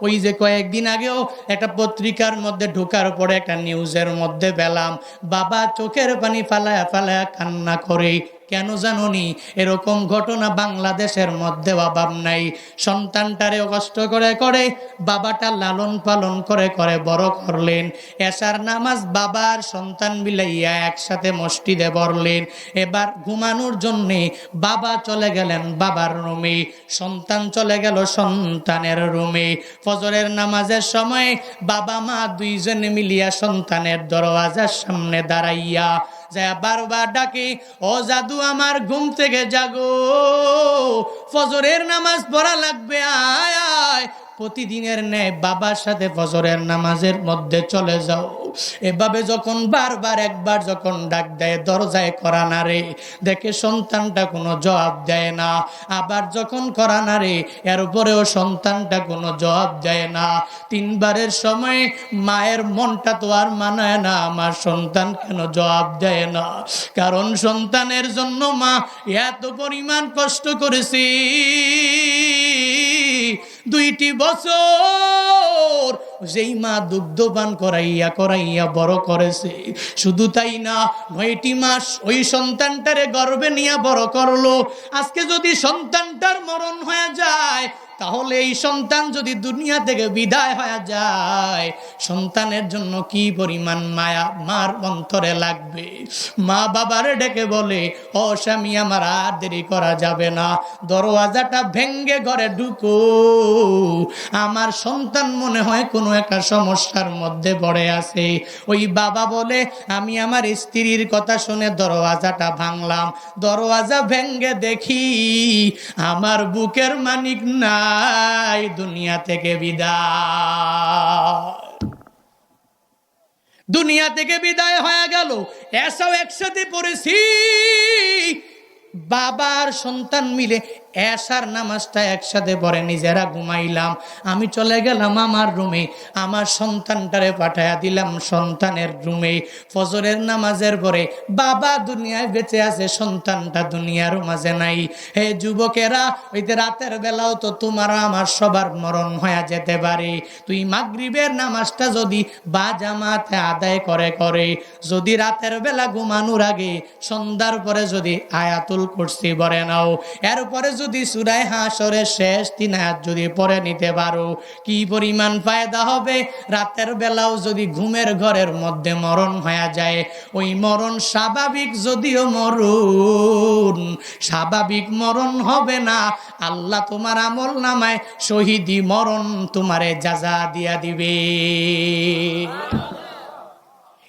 ওই যে কয়েকদিন আগেও একটা পত্রিকার মধ্যে ঢোকার পরে একটা নিউজের মধ্যে পেলাম, বাবা চোখের পানি ফালায়া ফালায়া কান্না করে। কেন জানোনি? এরকম ঘটনা বাংলাদেশের মধ্যে অভাব নাই। সন্তানটারে কষ্ট করে করে বাবাটা লালন পালন করে করে বড় করলেন, এশার নামাজ বাবার সন্তান মিলাইয়া একসাথে মসজিদে পড়লেন। এবার ঘুমানোর জন্যে বাবা চলে গেলেন বাবার রুমে, সন্তান চলে গেল সন্তানের রুমে। ফজরের নামাজের সময় বাবা মা দুইজনে মিলিয়া সন্তানের দরওয়াজার সামনে দাঁড়াইয়া যায় বারবার ডাকে, ও জাদু আমার ঘুম থেকে জাগো, ফজরের নামাজ পড়া লাগবে, আয় আয়। প্রতিদিনের ন্যায় বাবার সাথে ফজরের নামাজের মধ্যে চলে যাও। এভাবে যখন বারবার একবার যখন ডাক দেয়, দরজায় করা নাড়ে, দেখে সন্তানটা কোনো জবাব দেয় না। আবার যখন করা নাড়ে, এর উপরেও সন্তানটা কোনো জবাব দেয় না। 3 বারের সময় মায়ের মনটা তো আর মানায় না, আমার সন্তান কেন জবাব দেয় না। কারণ সন্তানের জন্য মা এত পরিমাণ কষ্ট করেছি, 2টি বছর যেই মা দুগ্ধপান করাইয়া করাইয়া বড় করেছে। শুধু তাই না, 9টি মাস ওই সন্তানটারে গর্ভে নিয়ে বড় করলো। আজকে যদি সন্তানটার মরণ হয়ে যায়, তাহলে এই সন্তান যদি দুনিয়া থেকে বিদায় হয়ে যায়, সন্তানের জন্য কি পরিমাণ মায়া মার অন্তরে লাগবে। মা বাবারে ডেকে বলে, ও স্বামী আমার আর দেরি করা যাবে না, দরওয়াজাটা ভেঙ্গে ঘরে ঢুকো, আমার সন্তান মনে হয় কোনো একটা সমস্যার মধ্যে পড়ে আছে। ওই বাবা বলে, আমি আমার স্ত্রীর কথা শুনে দরওয়াজাটা ভাঙলাম, দরওয়াজা ভেঙ্গে দেখি আমার বুকের মানিক নাই, দুনিয়া থেকে বিদায়, দুনিয়া থেকে বিদায় হয়ে গেল। এসব একসাথে পড়েছি, বাবার সন্তান মিলে এশার নামাজটা একসাথে পড়ে নিজেরা ঘুমাইলাম। আমি চলে গেলাম আমার রুমে, আমার সন্তানটারে পাঠাইয়া দিলাম সন্তানের রুমে। ফজরের নামাজের পরে বাবা দুনিয়ায় বেঁচে আছে, সন্তানটা দুনিয়ার মাঝে নাই। হে যুবকেরা, ওই যে রাতের বেলাও তো তোমার আমার সবার মরণ হয়ে যেতে পারে। তুই মাগরিবের নামাজটা যদি বা জামাতে আদায় করে যদি রাতের বেলা ঘুমানোর আগে সন্ধ্যার পরে যদি আয়াতুল কুরসি পড়ে নাও, এরপরে যদি সূরা হাশরের শেষ 3 আয়াত যদি পড়ে নিতে পারো, কি পরিমাণ ফায়দা হবে। রাতের বেলাও যদি ঘুমের ঘরের মধ্যে মরণ হয়ে যায়, ওই মরণ স্বাভাবিক যদিও মরণ, স্বাভাবিক মরণ হবে না। আল্লাহ তোমার আমল নামায় শহীদি মরণ তোমারে যাজা দিয়া দিবে।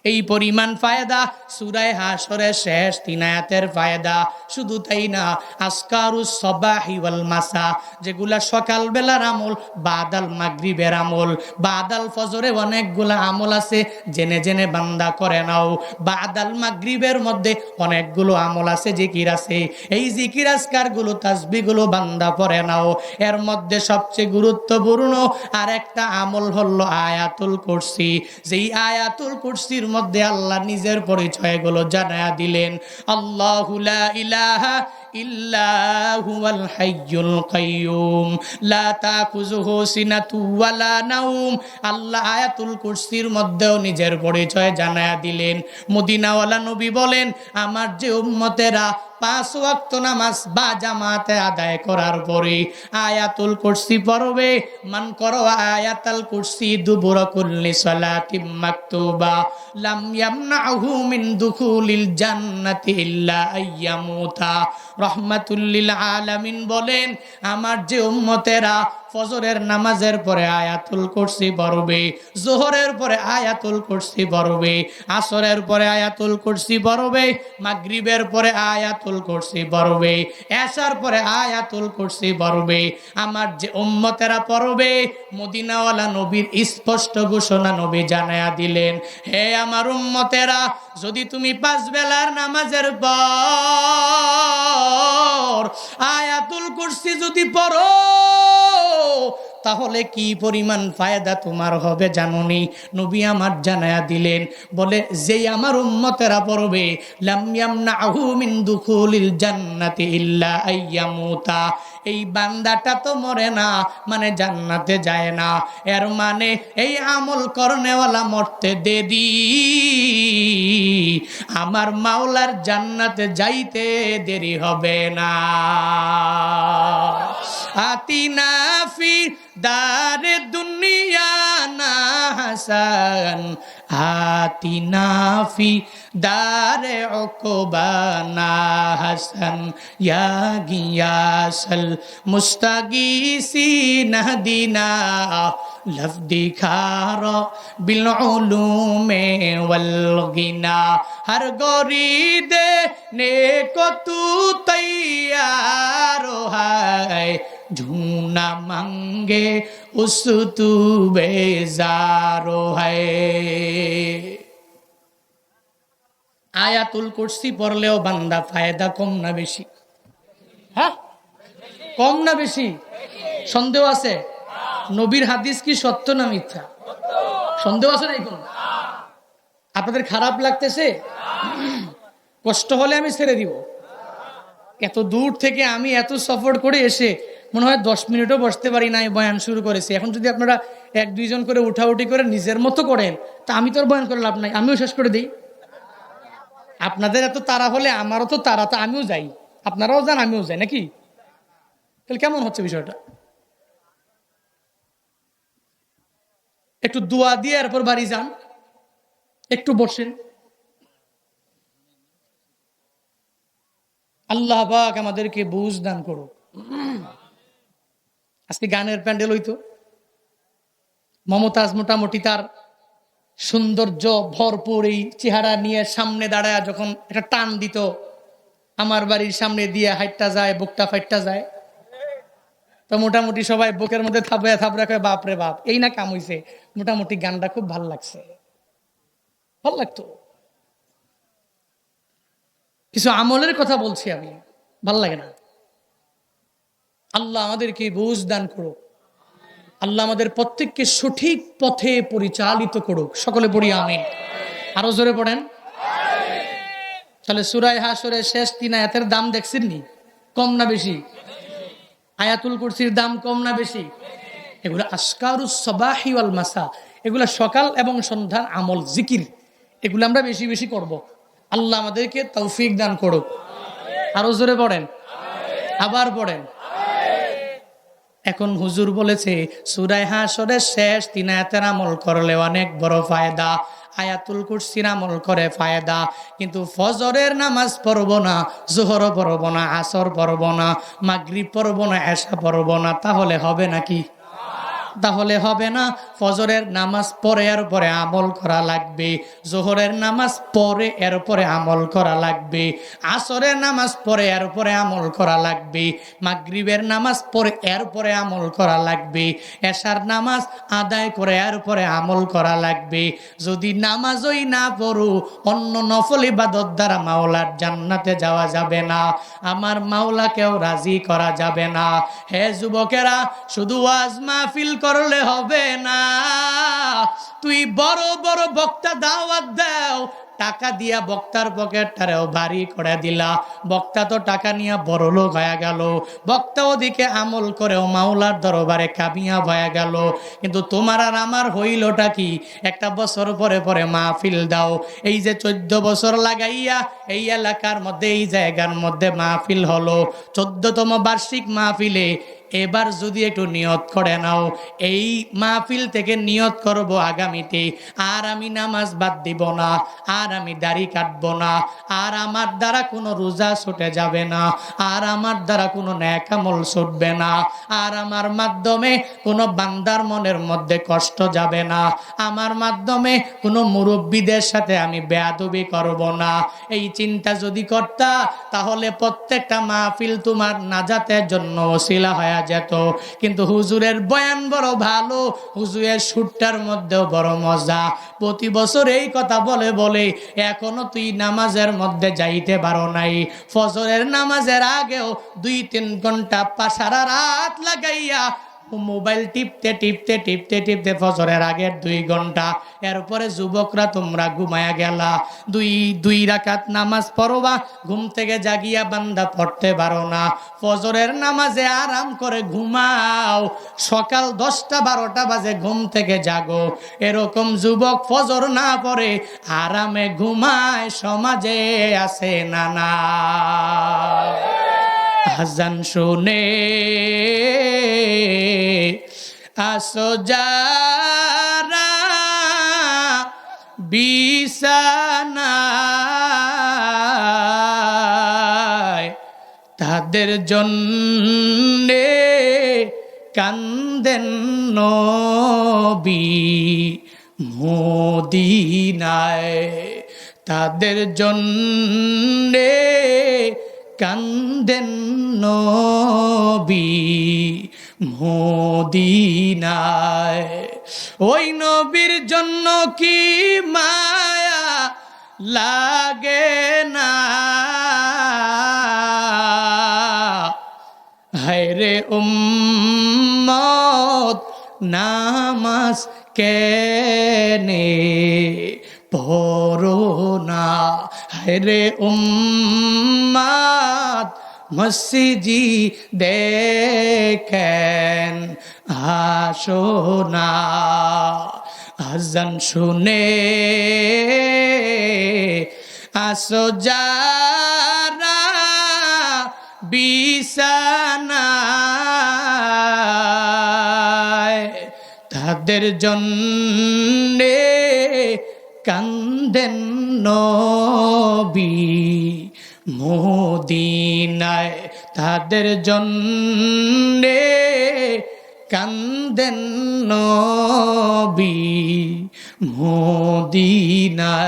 এই পরিমাণ ফায়দা সূরা হাশরের শেষ 3 আয়াতের ফায়দা। শুধু তাই না, আসকারুস সাবাহি ওয়াল মাসা, যেগুলা সকাল বেলার আমল, বাদাল মাগরিবের আমল, বাদাল ফজরে অনেকগুলা আমল আছে, জেনে জেনে বান্দা করে নাও। বাদাল মাগরিবের মধ্যে অনেকগুলো আমল আছে, জিকির আছে। এই জিকির আজকারগুলো তাসবিহগুলো বান্দা পড়ে নাও। এর মধ্যে সবচেয়ে গুরুত্বপূর্ণ আর একটা আমল হলো আয়াতুল কুরসি। যেই আয়াতুল কুরসির মধ্যে আল্লাহ নিজের পরিচয়গুলো জানায়া দিলেন। আল্লাহু লা ইলাহা ইল্লা হুয়াল হাইয়ুল কাইয়ুম লা তাখুযুহু সিনাতু ওয়ালা নাওম। আল্লাহ আয়াতুল কুরসির মধ্যেও নিজের পরিচয় জানায়া দিলেন। মদিনাওয়ালা নবী বলেন, আমার যে উম্মতেরা 5 ওয়াক্ত নামাজ বা জামাতে আদায় করার পরে আয়াতুল কুরসি পড়বে, মান করো আয়াতুল কুরসি দুবুরা কুল্লি সালাতিম মাকতুবা লাম ইয়ামনাহু মিন দুখুলিল জান্নাতি ইল্লা আইয়ামুতা। রাহমাতুল লিল আলামিন বলেন, আমার যে উম্মতেরা ফজরের নামাজের পরে আয়াতুল কুরসি পড়বে, যোহরের পরে আয়াতুল কুরসি পড়বে, আসরের পরে আয়াতুল কুরসি পড়বে, মাগরিবের পরে আয়াতুল কুরসি পড়বে, এশার পরে আয়াতুল কুরসি পড়বে, আমার যে উম্মতেরা পড়বে, মদিনাওয়ালা নবীর স্পষ্ট ঘোষণা নবী জানায়া দিলেন, হে আমার উম্মতেরা, যদি তুমি 5 বেলার নামাজের পর আয়াতুল কুরসি যদি পড়ো, তাহলে কি পরিমাণ ফায়দা তোমার হবে জানোনি? নবী আমার জানায়া দিলেন, বলে যেই আমার উম্মতেরা পড়বে, লাম ইয়ামনাহু মিন দুখুলিল জান্নাতি ইল্লা আইয়ামুতা। এই বান্দাটা তো মরে না, মানে জান্নাতে যায় না। এর মানে এই আমল করনেওয়ালা মরতে দেরি, আমার মাওলার জান্নাতে যাইতে দেরি হবে না। আতিনা ফি দারে দুনিয়া না হাসান, আতিনা ফি দারে উকবা না হাসান, ইয়া গিয়াসাল মুস্তাগিসিন হদিনা লফদি খারা বিল উলুমে ওয়াল গিনা। হর গরিদে নেকো তু তৈয়ার হায়, ঝুনা মাঙ্গে উস তু বেজারো হায়। আয়াতুল কুরসি পড়লেও বান্দা ফায়দা কম না বেশি? হ্যাঁ, কম না বেশি? সন্দেহ আছে? নবীর হাদিস কি সত্য না মিথ্যা? সন্দেহ আছে না? এখন আপনাদের খারাপ লাগতেছে? কষ্ট হলে আমি ছেড়ে দিব। এত দূর থেকে আমি এত সফর করে এসে মনে হয় 10 মিনিটও বসতে পারি না, বয়ান শুরু করেছি। এখন যদি আপনারা 1-2 জন করে উঠাউঠি করে নিজের মতো করেন, তা আমি তো আর বয়ান করে লাভ নাই, আমিও শেষ করে দিই। আপনাদের এত তাড়া হলে আমারও তো তাড়া, তা আমিও যাই, আপনারাও যান আমিও যাই, নাকি? তাহলে কেমন হচ্ছে বিষয়টা? একটু দোয়া দিয়ে এরপর বাড়ি যান, একটু বসেন। আল্লাহ পাক আমাদেরকে বুঝ দান করুক। আজকে গানের প্যান্ডেল হইতো, মমতাজ মোটামুটি তার সৌন্দর্য ভরপুর এই চেহারা নিয়ে সামনে দাঁড়ায় যখন একটা টান দিত, আমার বাড়ির সামনে দিয়ে হাইটটা যায়, বুকটা ফাইটটা যায়, তো মোটামুটি সবাই বুকের মধ্যে থাপড়া থাপড়া করে বাপরে বাপ, এই না কাম হইছে। মোটামুটি গানটা খুব ভাল লাগছে, ভাল লাগতো। কিছু আমলের কথা বলছি আমি, ভাল লাগে না? আল্লাহ আমাদেরকে বুঝ দান করুক। আল্লাহ আমাদের প্রত্যেককে সঠিক পথে পরিচালিত করুক। সকলে পড়ি আমিন। আরো জোরে পড়েন। তাহলে সূরা হাশরের শেষ 3 আয়াতের দাম দেখছেন নি? কম না বেশি? আয়াতুল কুরসির দাম কম না বেশি? এগুলো আসকারুস সাবাহি ওয়াল মাসা, এগুলো সকাল এবং সন্ধ্যার আমল জিকির, এগুলো আমরা বেশি বেশি করব। আল্লাহ আমাদেরকে তৌফিক দান করুক। আরো জোরে পড়েন, আবার পড়েন। এখন হুজুর বলেছে সূরা হাশরের শেষ 3 আয়াতের আমল করলে অনেক বড় ফায়দা, আয়াতুল কুরসির আমল করে ফায়দা, কিন্তু ফজরের নামাজ পড়ব না, জোহর পড়ব না, আসর পড়ব না, মাগরিব পড়ব না, এশা পড়ব না, তাহলে হবে নাকি? তাহলে হবে না। ফজরের নামাজ পড়ে এর পরে আমল করা লাগবে, জোহরের নামাজ পড়ে এর পরে আমল করা লাগবে, আসরের নামাজ পড়ে এর পরে আমল করা লাগবে, মাগরিবের নামাজ পড়ে এর পরে আমল করা লাগবে, এশার নামাজ আদায় করে এর পরে আমল করা লাগবে। যদি নামাজই না পড়ো, অন্য নফল ইবাদত দ্বারা মাওলার জান্নাতে যাওয়া যাবে না, আমার মাওলাকেও রাজি করা যাবে না। হে যুবকেরা, শুধু ওয়াজ মাহফিল করলে হবে না, তুই বড় বড় বক্তা দাওয়াত দাও, টাকা দিয়া বক্তার পকেটটারেও ভারী করে দিলা, বক্তা তো টাকা নিয়ে বড় লোক হয়ে গেল, বক্তা ওদিকে আমল করেও মাওলার দরবারে কামিয়াব হয়ে গেল, কিন্তু তোমার আর আমার হইলটা কি? একটা বছর পরে পরে মাহফিল দাও। এই যে 14 বছর লাগাইয়া এই এলাকার মধ্যে, এই জায়গার মধ্যে মাহফিল হলো, 14তম বার্ষিক মাহফিলে এবার যদি একটু নিয়ত করে নাও, এই মাহফিল থেকে নিয়ত করব আগামীতে আর আমি নামাজ বাদ দিব না, আর আমি দাড়ি কাটবো না, আর আমার দ্বারা কোনো রোজা ছুটে যাবে না, আর আমার দ্বারা কোনো নেক আমল ছুটবে না, আর আমার মাধ্যমে কোনো বান্দার মনের মধ্যে কষ্ট যাবে না, আমার মাধ্যমে কোনো মুরব্বীদের সাথে আমি বেয়াদবি করব না। এই চিন্তা যদি করতা, তাহলে প্রত্যেকটা মাহফিল তোমার নাজাতের জন্য ওসিলা হয়ে যেত। কিন্তু হুজুরের বয়ান বড় ভালো, হুজুরের সুরটার মধ্যেও বড় মজা, প্রতি বছর এই কথা বলে বলে এখনো তুই নামাজের মধ্যে যাইতে পারো নাই। ফজরের নামাজের আগেও 2-3 ঘন্টা সারা রাত লাগাইয়া মোবাইল টিপতে টিপতে টিপতে টিপতে ফজরের আগের 2 ঘন্টা, এরপরে যুবকরা তোমরা ঘুমায়া গেলা, দুই রাকাত নামাজ পড়বা, ঘুম থেকে জাগিয়া বান্দা পড়তে পারো না, ফজরের নামাজে আরাম করে ঘুমাও, সকাল 10টা-12টা বাজে ঘুম থেকে জাগো। এরকম যুবক ফজর না পড়ে আরামে ঘুমায় সমাজে আছে না না? আজান শুনে আসো যারা বিছানায়, তাদের জন্যে কান্দেন নবী মদিনায়, তাদের জন্যে কান্দেন নবী মদিনায়। ওই নবীর জন্য কি মায়া লাগে না, হায়রে উম্মত নামাজ কেনে পড়ো না, হায়রে উম্মত মসজিদি দেখেন আসো না। আজান শুনে আসো যারা বিছানায়, তাদের জন্যে কান্দেন নবী মদিনায়, তাদের জন্যে কান্দেন নবী মদিনায়।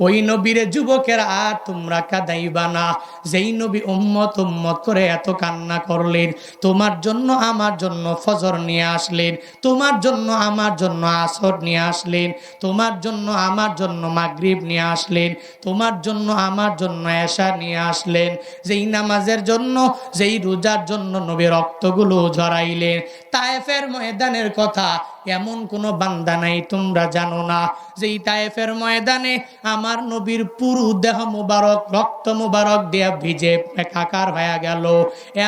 ওই নবীরে যুবকেরা তোমরা কাঁদাইবা না, যেই নবী উম্মত উম্মত করে এত কান্না করলেন, তোমার জন্য আমার জন্য ফজর নিয়ে আসলেন, তোমার জন্য আমার জন্য আসর নিয়ে আসলেন, তোমার জন্য আমার জন্য মাগরিব নিয়ে আসলেন, তোমার জন্য আমার জন্য এশা নিয়ে আসলেন, যেই নামাজের জন্য যেই রোজার জন্য নবী রক্তগুলো ঝরাইলেন। তায়েফের ময়দানের কথা এমন কোন বান্দা নাই তোমরা জানো না, যেই তায়েফের ময়দানে আমার নবীর পুরো দেহ মুবারক রক্ত মুবারক দিয়া ভিজে একাকার হয়ে গেল,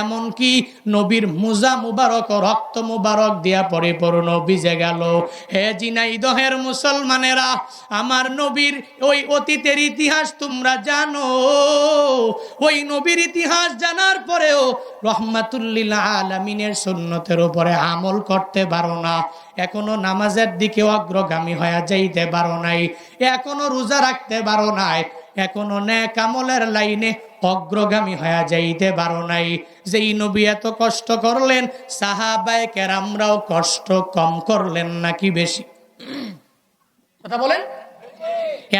এমন কি নবীর মুজা মুবারক রক্ত মুবারক দিয়া পরিপূর্ণ ভিজে গেল। হে ঝিনাইদহের মুসলমানেরা, আমার নবীর ওই অতীতের ইতিহাস তোমরা জানো, ওই নবীর ইতিহাস জানার পরেও রহমাতুল্লিল আলামিনের সুন্নতের উপরে আমল করতে পারো না, এখনো নামাজের দিকে অগ্রগামী হয়ে যাইতে পারো নাই, এখনো রোজা রাখতে পারো নাই, এখনো নেক আমলের লাইনে অগ্রগামী হয়ে যাইতে পারো নাই। যেই নবী এত কষ্ট করলেন, সাহাবায়ে কেরামরাও কষ্ট কম করলেন নাকি বেশি? কথা বলেন।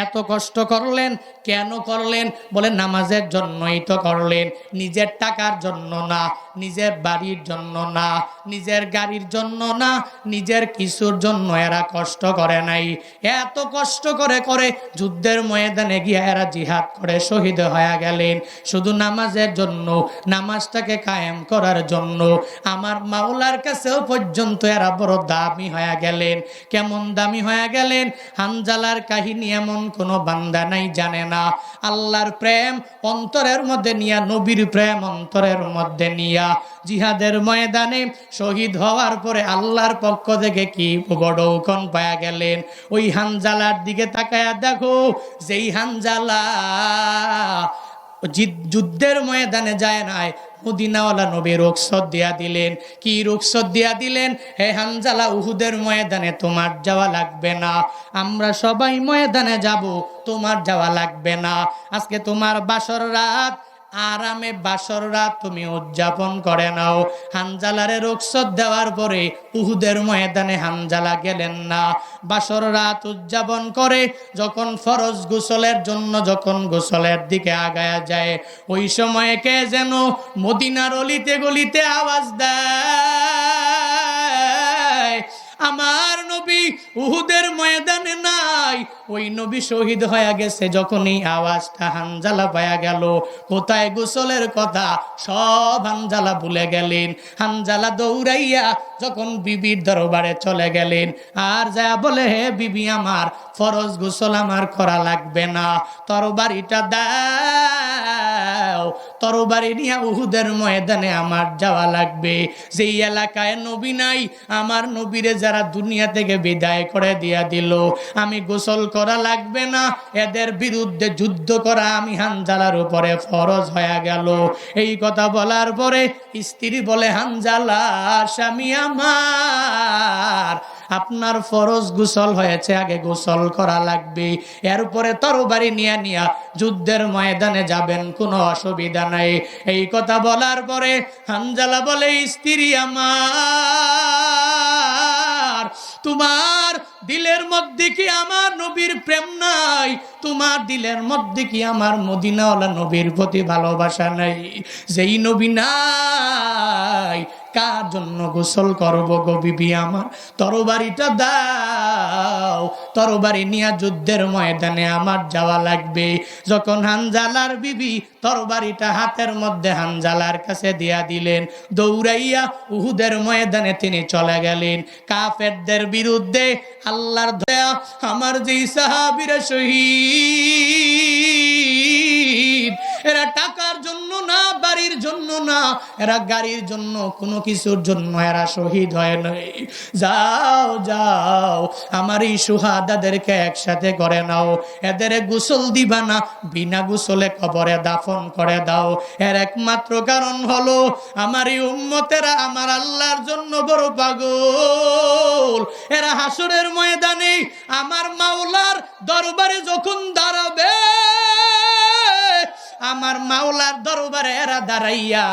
এত কষ্ট করলেন কেন করলেন? বলে নামাজের জন্যই তো করলেন, নিজের টাকার জন্য না, নিজের বাড়ির জন্য না, নিজের গাড়ির জন্য না, নিজের কিছুর জন্য এরা কষ্ট করে নাই। এত কষ্ট করে করে যুদ্ধের ময়দানে গিয়ে এরা জিহাদ করে শহীদ হয়ে গেলেন শুধু নামাজের জন্য, নামাজটাকে কায়েম করার জন্য। আমার মাওলার কাছেও পর্যন্ত এরা বড় দামি হয়ে গেলেন। কেমন দামি হয়ে গেলেন? হানজালার কাহিনী এমন কোন বান্দা নাই জানে না। আল্লাহর প্রেম অন্তরের মধ্যে নিয়া, নবীর প্রেম অন্তরের মধ্যে নিয়া জিহাদের ময়দানে শহীদ হওয়ার পরে আল্লাহর পক্ষ থেকে কি বড় উকন পায়া গেলেন। ওই হানজালার দিকে তাকায়া দেখো, যেই হানজালা যুদ্ধের ময়দানে যায় নাই, মদিনাওয়ালা নবী রুখসত দিয়া দিলেন। কি রুখসত দিয়া দিলেন? হে হানজালা, উহুদের ময়দানে তোমার যাওয়া লাগবে না, আমরা সবাই ময়দানে যাব, তোমার যাওয়া লাগবে না। আজকে তোমার বাসর রাত, আরামে বাসর রাত তুমি উদযাপন করে নাও। হানজালারে রুখসত দেওয়ার পরে উহুদের ময়দানে হানজালা গেলেন না। বাসর রাত উদযাপন করে যখন ফরজ গোসলের জন্য যখন গোসলের দিকে আগায়া যায়, ওই সময়ে কে যেন মদিনার অলিতে গলিতে আওয়াজ দেয়, আমার নবী উহুদের ময়দানে নাই, ওই নবী শহীদ হয়ে গেছে। যখন এই আওয়াজটা হানজালা পায়া গেল, কোথায় গোসলের কথা সব হানজালা ভুলে গেলেন। হানজালা দৌড়াইয়া যখন বিবির দরবারে চলে গেলেন, আর যা বলে, হে বিবি, আমার ফরজ গোসল আমার করা লাগবে না, তরবারিটা দাও, তরবারি নিয়ে উহুদের ময়দানে আমার যাওয়া লাগবে। যেই এলাকায় নবী নাই, আমার নবীরে যারা দুনিয়া থেকে বিদায় করে দিয়া দিল, আমি গোসল করা লাগবে না, এদের বিরুদ্ধে যুদ্ধ করা আমি হানজালার উপরে ফরজ হয়ে গেল। এই কথা বলার পরে স্ত্রী বলে, হানজালা স্বামী আমার, আপনার ফরজ গোসল হয়েছে, আগে গোসল করা লাগবে, এরপরে তরবারি নিয়া নিয়া যুদ্ধের ময়দানে যাবেন, কোনো অসুবিধা নাই। এই কথা বলার পরে হানজালা বলে, স্ত্রী আমার, তোমার দিলের মধ্যে কি আমার নবীর প্রেম নাই? তোমার দিলের মধ্যে কি আমার মদিনাওয়ালা নবীর প্রতি ভালোবাসা নাই? যেই নবী নাই, কার জন্য গোসল করবো গো বিবি আমার? তরবারিটা দাও, তরবারি নিয়ে যুদ্ধের ময়দানে আমার যাওয়া লাগবে। যখন হানজালার বিবি তরবারিটা হাতের মধ্যে হানজালার কাছে দিয়া দিলেন, দৌড়াইয়া উহুদের ময়দানে তিনি চলে গেলেন। কাফেরদের বিরুদ্ধে আল্লাহর দয়া, আমার যেই সাহাবীরা শহীদ, এরা টাকার জন্য না, বাড়ির জন্য না, এরা গাড়ির জন্য, কোনো কিছুর জন্য এরা শহীদ হয় নাই। যাও যাও, আমার এই সুহাদাদেরকে একসাথে করে নাও, এদের গোসল দিবা না, বিনা গোসলে কবরে দাফন করে দাও। এর একমাত্র কারণ হলো আমার এই উম্মতেরা আমার আল্লাহর জন্য বড় পাগল। এরা হাসরের ময়দানে আমার মাওলার দরবারে যখন দাঁড়াবে, আমার মাওলার দরবারে এরা দাঁড়াইয়া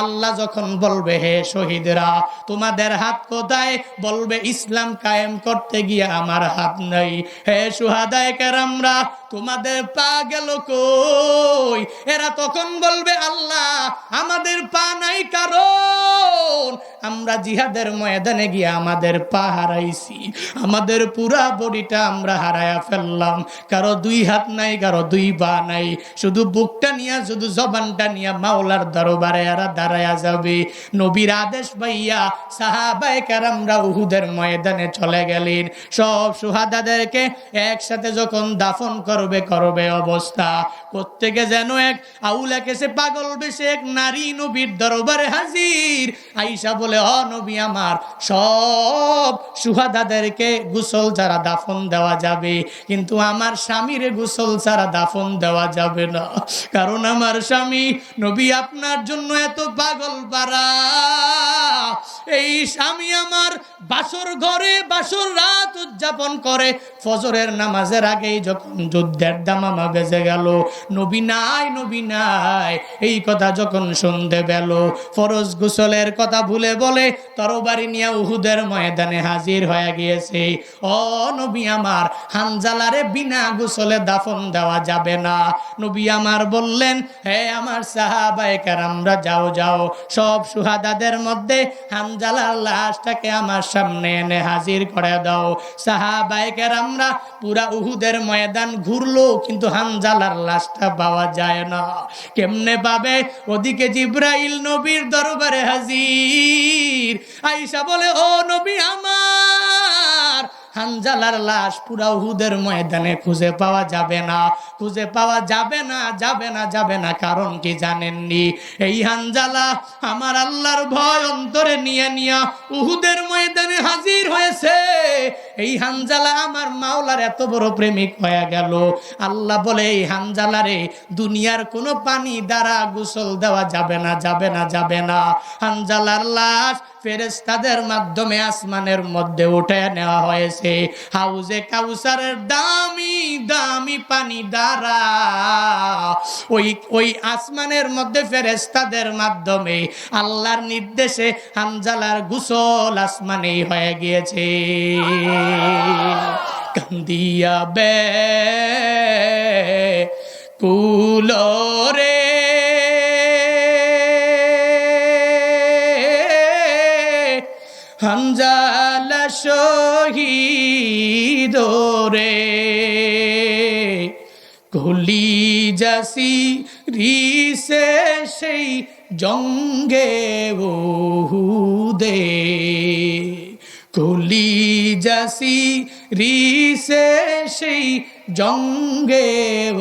আল্লাহ যখন বলবে, হে শহীদরা তোমাদের হাত কোথায়? বলবে ইসলাম কায়েম করতে গিয়ে আমার হাত নাই। হে শুহাদায়ে কেরামরা তোমাদের পা গেল কই? এরা তখন বলবে, আল্লাহ আমাদের পা নাই, কারণ আমরা জিহাদের ময়দানে গিয়ে আমাদের পা হারাইছি, আমাদের পুরা বডিটা আমরা হারায়া ফেললাম। কারো দুই হাত নাই, কারো দুই পা নাই, শুধু বুকটা নিয়ে, শুধু জবানটা নিয়ে মাওলার দরবারে এরা দাঁড়ায়া যাবে। নবীর আদেশ পাইয়া সাহাবায়ে কেরামরা উহুদের ময়দানে চলে গেলেন। সব শুহাদাদেরকে একসাথে যখন দাফন করবে অবস্থা প্রত্যেকে যেন এক আউলা কেসে পাগল বেশে এক নারী নবীর দরবারে হাজির। আয়েশা বলে, ও নবী আমার, সব শুহাদাদেরকে গোসল ছাড়া দাফন দেওয়া যাবে, কিন্তু আমার স্বামীর গোসল ছাড়া দাফন দেওয়া যাবে না, কারণ আমার স্বামী নবী আপনার জন্য এত পাগল পারা। এই স্বামী আমার বাসর ঘরে বাসর রাত উদযাপন করে, ফজরের নামাজের আগেই যখন যুদ্ধের দামামা বেজে গেল, নবী নাই, নবী নাই, এই কথা যখন শুনতে পেল, ফরজ গোসলের কথা ভুলে বলে তরবারি নিয়ে উহুদের ময়দানে হাজির হয়ে গিয়েছে। ও নবী আমার, হানজালারে বিনা গোসলে দাফন দেওয়া যাবে না। নবী আমার বললেন, হে আমার সাহাবায়ে কেরামরা যাও যাও, সব শুহাদাদের মধ্যে হানজালার লাশটাকে আমার সামনে এনে হাজির করে দাও। সাহাবায়ে কেরামরা পুরা উহুদের ময়দান ঘুরলো, কিন্তু হানজালার লাশটা পাওয়া যায় না। কেমনে পাবে? ওদিকে জিব্রাইল নবীর দরবারে হাজির। আয়েশা বলে, ও নবী আমার, হানজালার লাশ পুরা উহুদের ময়দানে খুঁজে পাওয়া যাবে না, খুঁজে পাওয়া যাবে না, যাবে না, যাবে না। কারণ কি জানেননি? এই হানজালা আমার আল্লাহর ভয় অন্তরে নিয়ে নিয়া উহুদের ময়দানে হাজির হয়েছে। এই হানজালা আমার মাওলার এত বড় প্রেমিক হয়ে গেল। আল্লাহ বলে, এই হানজালারে দুনিয়ার কোনো পানি দ্বারা গোসল দেওয়া যাবে না, যাবে না, যাবে না। হানজালার লাশ ফেরেশতাদের মাধ্যমে আসমানের মধ্যে উঠে নেওয়া হয়েছে হাউজে কাউসারের দামি দামি পানি দ্বারা। ওই আসমানের মধ্যে ফেরেশতাদের মাধ্যমে আল্লাহর নির্দেশে হানজালার গোসল আসমানেই হয়ে গিয়েছে। কান্দিয়া বে কুলরে হানজালা শহীদ রে, কলি যাসি রিসে সেই জঙ্গে উহুদে, কলি যাসি রিসে সেই জঙ্গে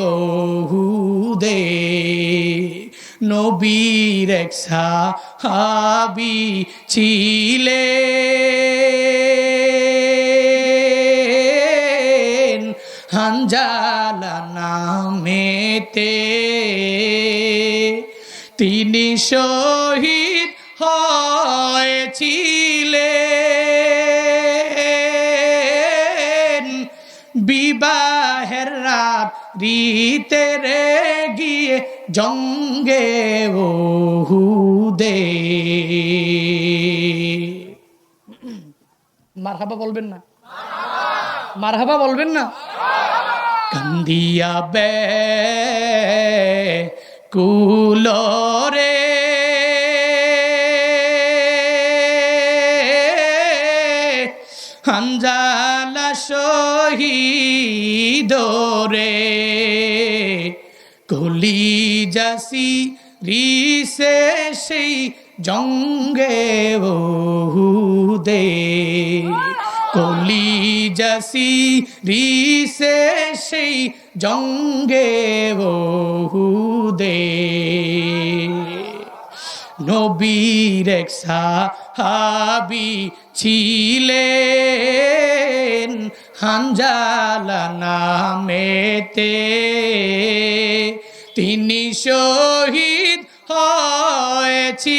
উহুদে। নবীর এক সাহাবী ছিলেন হানজালা নামেতে, তিনি শহীদ হয়েছিলেন বিবাহের রাত রিতে রে গিয়ে জঙ্গে উহুদে। মারহাবা বলবেন না? মারহাবা বলবেন না? কান্দিয়া বে কুলরে হানজালা শহীদ রে, কলি যাসি রিসে সেই জঙ্গে উহুদে, কলি যাসি রিসে সেই জঙ্গে উহুদে। নবীর এক সাহাবী ছিলেন হানজালা নামেতে, তিনি শহীদ হয়েছিলেন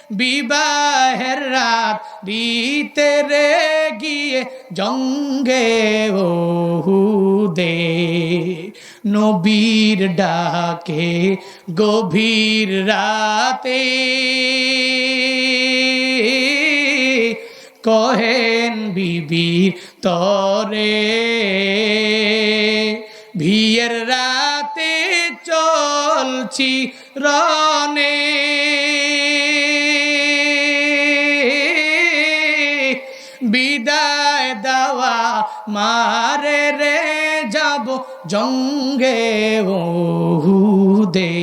বিবাহের রাত ভিতরে গিয়ে জঙ্গে ওহুদে নবীর ডাকে গভীর রাতে কহেন বিবির তরে বিয়ের রাতে চলছি রনে বিদায় দেওয়া মারে রে যাব জঙ্গে ওহুদে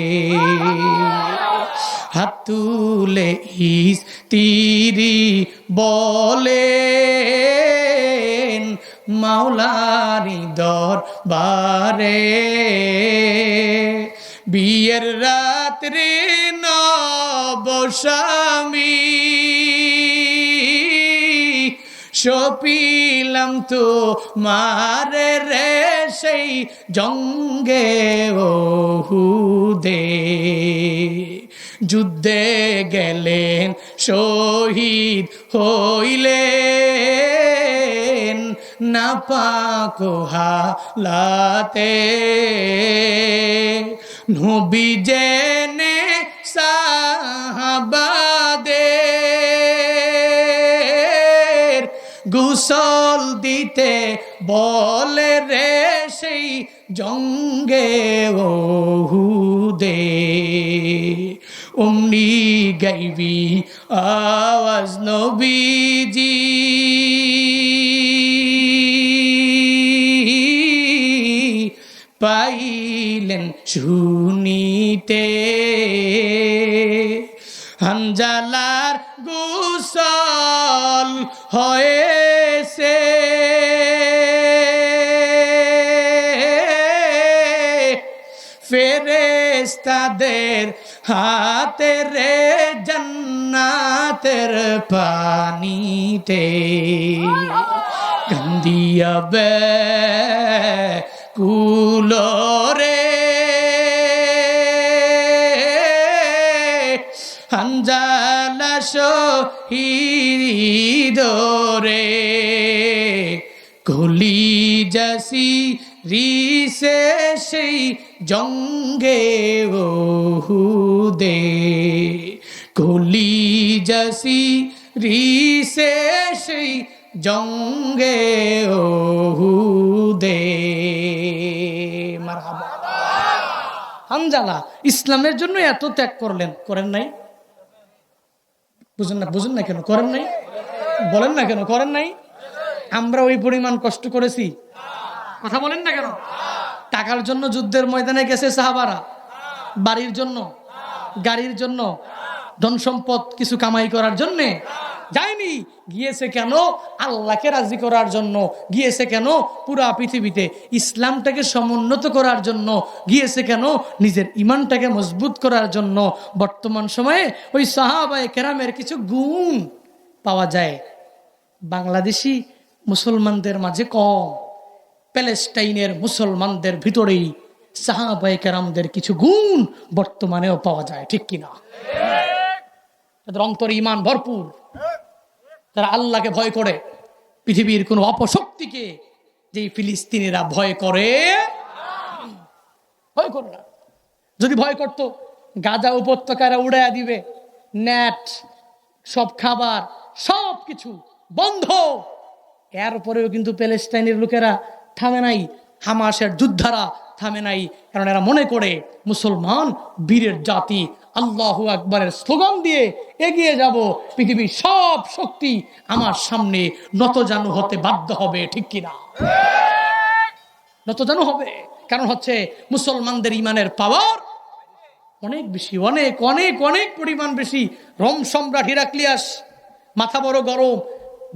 হাত তুলে স্ত্রী বলেন মাওলারি দরবারে বিয়ের রাত্রে নবস্বামী সপিলাম তো মারে রে সেই জঙ্গে ওহুদে যুদ্ধে গেলেন শহীদ হইলেন নাপাক হালাতে নবী জেনে সাহাবাদের গোসল দিতে বলে রে সেই জঙ্গে ওহুদে অমনি গাইবি আওয়াজ নবীজি পাইলেন শুনিতে হানজালার গোসল হয়েছে ফেরেশতাদের হাতে রে জান্নাতের পানিতে গন্দিয়া বে কুলরে হানজালা শহীদরে কলিজাসি রিসে সেই জঙ্গে ওহুদে কলিজাসি রিসে সেই জঙ্গে ওহুদে মারহাবা। হানজালা ইসলামের জন্য এত ত্যাগ করলেন, করেন নাই? বুঝুন না কেন করেন নাই? বলেন না কেন করেন নাই? আমরা ওই পরিমাণ কষ্ট করেছি? কথা বলেন না কেন? টাকার জন্য যুদ্ধের ময়দানে গেছে সাহাবারা? বাড়ির জন্য, গাড়ির জন্য, ধন সম্পদ কিছু কামাই করার জন্য যায়নি। গিয়েছে কেন? আল্লাহকে রাজি করার জন্য গিয়েছে। কেন? পুরা পৃথিবীতে ইসলামটাকে সমুন্নত করার জন্য গিয়েছে। কেন? নিজের ইমানটাকে মজবুত করার জন্য। বর্তমান সময়ে ওই সাহাবায়ে কেরামের কিছু গুণ পাওয়া যায় বাংলাদেশি মুসলমানদের মাঝে কম। প্যালেস্টাইনের মুসলমানদের ভিতরেই সাহাবায়ে কেরামদের কিছু গুণ বর্তমানেও পাওয়া যায়, ঠিক কিনা? তাদের অন্তরে ঈমান ভরপুর, তারা আল্লাহকে ভয় করে, পৃথিবীর কোন অপশক্তিকে যে ফিলিস্তিনিরা ভয় করে না। যদি ভয় করত গাজা উপত্যকারা উড়াইয়া দিবে, নেট, সব খাবার, সব কিছু বন্ধ। এরপরেও কিন্তু প্যালেস্টাইনের লোকেরা থামে নাই, হামাসের যোদ্ধারা থামে নাই, কারণ এরা মনে করে মুসলমান বীরের জাতি, আল্লাহু আকবারের স্লোগান দিয়ে এগিয়ে যাব, পৃথিবীর সব শক্তি আমার সামনে নতজানু হতে বাধ্য হবে, ঠিক কিনা? নতজানু হবে, কারণ হচ্ছে মুসলমানদের ইমানের পাওয়ার অনেক বেশি, অনেক অনেক অনেক পরিমাণ বেশি। রোম সম্রাট হিরাক্লিয়াস মাথা বড় গরম,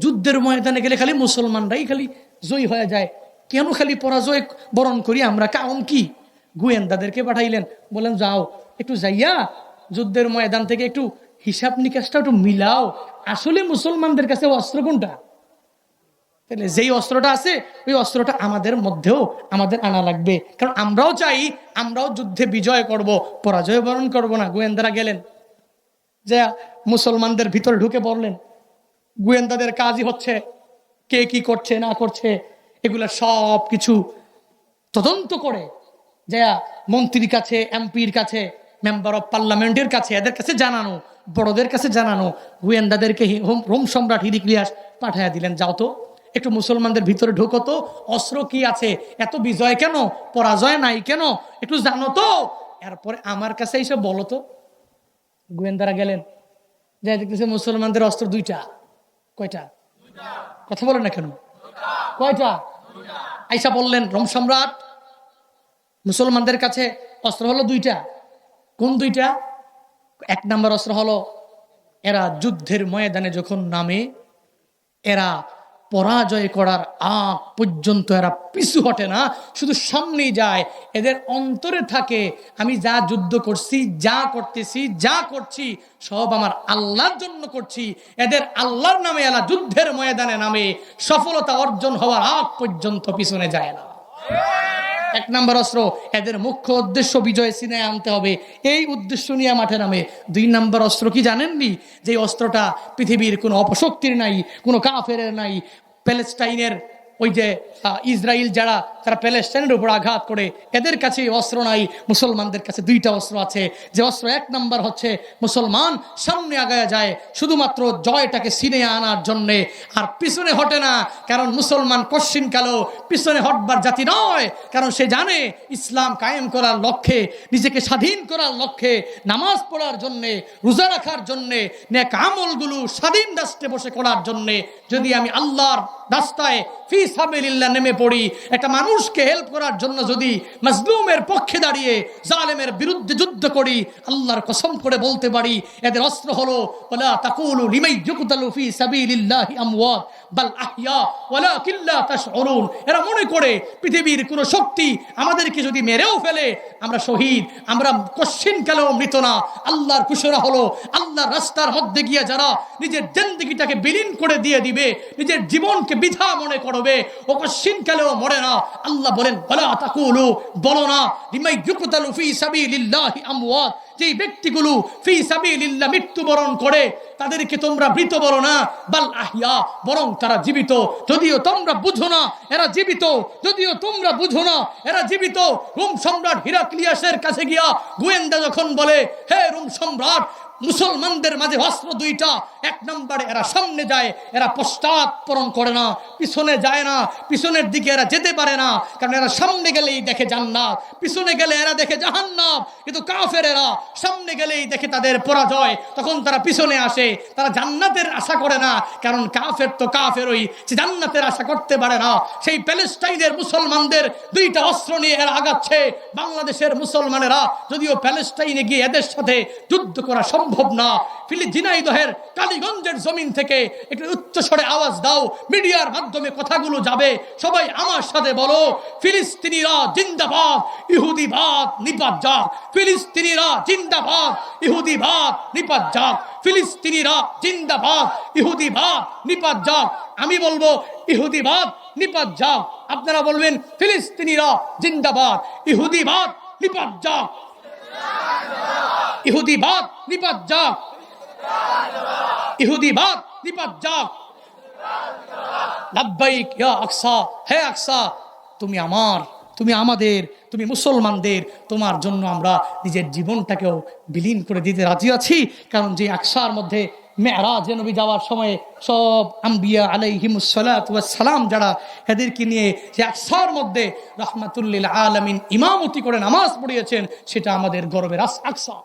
যুদ্ধের ময়দানে গেলে খালি মুসলমানরাই খালি জয়ী হয়ে যায়, কেন খালি পরাজয় বরণ করি আমরা? কারণ কি? গোয়েন্দাদেরকে পাঠাইলেন, বলেন যাও একটু যাইয়া যুদ্ধের ময়দান থেকে একটু হিসাব নিকাশটা একটু মিলাও, আসলে মুসলমানদের কাছে অস্ত্র কোনটা? তাহলে যেই অস্ত্রটা আছে ওই অস্ত্রটা আমাদের মধ্যেও আমাদের আনা লাগবে, কারণ আমরাও চাই আমরাও যুদ্ধে বিজয় করব, পরাজয় বরণ করব না। গোয়েন্দারা গেলেন, যে মুসলমানদের ভিতরে ঢুকে পড়লেন। গোয়েন্দাদের কাজই হচ্ছে কে কি করছে না করছে এগুলা সব কিছু তদন্ত করে যে মন্ত্রীর কাছে, এমপির কাছে, মেম্বার অফ পার্লামেন্টের কাছে, এদের কাছে জানানো, বড়দের কাছে জানানো, গোয়েন্দাদেরকে রোম সম্রাট হিরিক্লিয়াস পাঠাইয়া দিলেন, যাও তো একটু মুসলমানদের ভিতরে ঢুকো তো, অস্ত্র কি আছে, এত বিজয় কেন, পরাজয় নাই কেন, একটু জানো তো, এরপরে আমার কাছে এসে বলো তো। গোয়েন্দারা গেলেন, যাই দেখতেছে মুসলমানদের অস্ত্র দুইটা। কয়টা? কথা বলে না কেন? কয়টা? আইসা বললেন, রোম সম্রাট, মুসলমানদের কাছে অস্ত্র হলো দুইটা। কোন দুইটা? এক নাম্বার অস্ত্র হলো, এরা যুদ্ধের ময়দানে যখন নামে, এরা পরাজয় করার আগ পর্যন্ত এরা পিছু হটে না, শুধু সামনেই যায়। এদের অন্তরে থাকে, আমি যা যুদ্ধ করছি, যা করতেছি, যা করছি সব আমার আল্লাহর জন্য করছি। এদের আল্লাহর নামে এরা যুদ্ধের ময়দানে নামে, সফলতা অর্জন হওয়ার আগ পর্যন্ত পিছনে যায় না। এক নাম্বার অস্ত্র, এদের মুখ্য উদ্দেশ্য বিজয় ছিনিয়ে আনতে হবে, এই উদ্দেশ্য নিয়ে মাঠে নামে। দুই নাম্বার অস্ত্র কি জানেননি? যে অস্ত্রটা পৃথিবীর কোনো অপশক্তির নাই, কোনো কাফেরের নাই। প্যালেস্টাইনের ওই যে ইসরায়েল যারা, তারা প্যালেস্টাইনের উপর আঘাত করে, এদের কাছে অস্ত্র নাই। মুসলমানদের কাছে দুইটা অস্ত্র আছে। যে অস্ত্র এক নাম্বার হচ্ছে, মুসলমান সামনে আগায় যায় শুধুমাত্র জয়টাকে ছিনিয়ে আনার জন্যে, আর পিছনে হটে না। কারণ মুসলমান কশ্চিনকালেও পিছনে হটবার জাতি নয়, কারণ সে জানে ইসলাম কায়েম করার লক্ষ্যে, নিজেকে স্বাধীন করার লক্ষ্যে, নামাজ পড়ার জন্যে, রোজা রাখার জন্যে, নেক আমলগুলো স্বাধীন রাষ্ট্রে বসে করার জন্যে যদি আমি আল্লাহর রাস্তায় ফি সাবিলিল্লাহ নেমে পড়ি, একটা মানুষকে হেল্প করার জন্য যদি মাজলুমের পক্ষে দাঁড়িয়ে জালেমের বিরুদ্ধে যুদ্ধ করি, আল্লাহর কসম করে বলতে পারি এদের অস্ত্র হলো, ওয়ালা তাকুলু লিমান ইউকতালু ফি সাবিলিল্লাহি আমওয়াত বাল আহইয়া ওয়ালাকিন লা তাশউরুন। এরা মনে করে পৃথিবীর কোনো শক্তি আমাদেরকে যদি মেরেও ফেলে আমরা শহীদ, আমরা কশ্চিনকালেও মৃত না। আল্লাহর কুশরা হলো, আল্লাহর রাস্তার মধ্যে গিয়ে যারা নিজের জিন্দেগিটাকে বিলীন করে দিয়ে দিবে, নিজের জীবনকে বৃথা মনে করবে, ও কশ্চিনকালেও মরে না। আল্লাহ বলেন, ওয়ালা তাকুলু, বলো না, লিমান ইউকতালু ফি সাবিলিল্লাহি আমওয়াত, যেই ব্যক্তিগুলো ফি সাবিলিল্লাহ মৃত্যুবরণ করে তাদেরকে তোমরা মৃত বলো না, বাল আহইয়া, বরং তারা জীবিত। যদিও তোমরা বুঝো না এরা জীবিত, যদিও তোমরা বুঝো না এরা জীবিত। রোম সম্রাট হিরাক্লিয়াসের কাছে গিয়া গোয়েন্দা যখন বলে, হে রোম সম্রাট, মুসলমানদের মাঝে অস্ত্র দুইটা, এক নম্বরে এরা সামনে যায়, এরা পশ্চাৎপরণ করে না, পিছনে যায় না, পিছনের দিকে এরা যেতে পারে না, কারণ এরা সামনে গেলেই দেখে জান্নাত, পিছনে গেলে এরা দেখে জাহান্নাম। কিন্তু কাফেরেরা সামনে গেলেই দেখে তাদের পরাজয়, তখন তারা পিছনে আসে, তারা জান্নাতের আশা করে না, কারণ কাফের তো কাফেরই, সে জান্নাতের আশা করতে পারে না। সেই প্যালেস্টাইনের মুসলমানদের দুইটা অস্ত্র নিয়ে এরা আগাচ্ছে। বাংলাদেশের মুসলমানেরা যদিও প্যালেস্টাইনে গিয়ে এদের সাথে যুদ্ধ করা সম্ভব না, ঝিনাইদহের কালীগঞ্জের জমিন থেকে একটু উচ্চ স্বরে আওয়াজ দাও, মিডিয়ার মাধ্যমে কথাগুলো যাবে, সবাই আমার সাথে বলো, ফিলিস্তিনিরা জিন্দাবাদ, ইহুদিবাদ নিপাত যাক। ফিলিস্তিনিরা জিন্দাবাদ, ইহুদিবাদ নিপাত যাক। ফিলিস্তিনিরা জিন্দাবাদ, ইহুদিবাদ নিপাত যাক। আমি বলবো ইহুদিবাদ নিপাত যাক, আপনারা বলবেন ফিলিস্তিনিরা জিন্দাবাদ, ইহুদিবাদ নিপাত যাক। ইহুদিবাদ নিপাত যাক, ইহুদিবাদ নিপাত যাক। লাব্বাইক ইয়া আকসা, হে আকসা, তুমি আমার, তুমি আমাদের, তুমি মুসলমানদের, তোমার জন্য আমরা নিজের জীবনটাকেও বিলীন করে দিতে রাজি আছি। কারণ যে আকসার মধ্যে মেরাজে নবী যাওয়ার সময় সব আম্বিয়া আলাইহিমুস সালাতু ওয়াস সালাম যারা, এদেরকে নিয়ে যে আকসার মধ্যে রাহমাতুল আলামিন ইমামতি করে নামাজ পড়িয়েছেন, সেটা আমাদের গর্বের আকসা।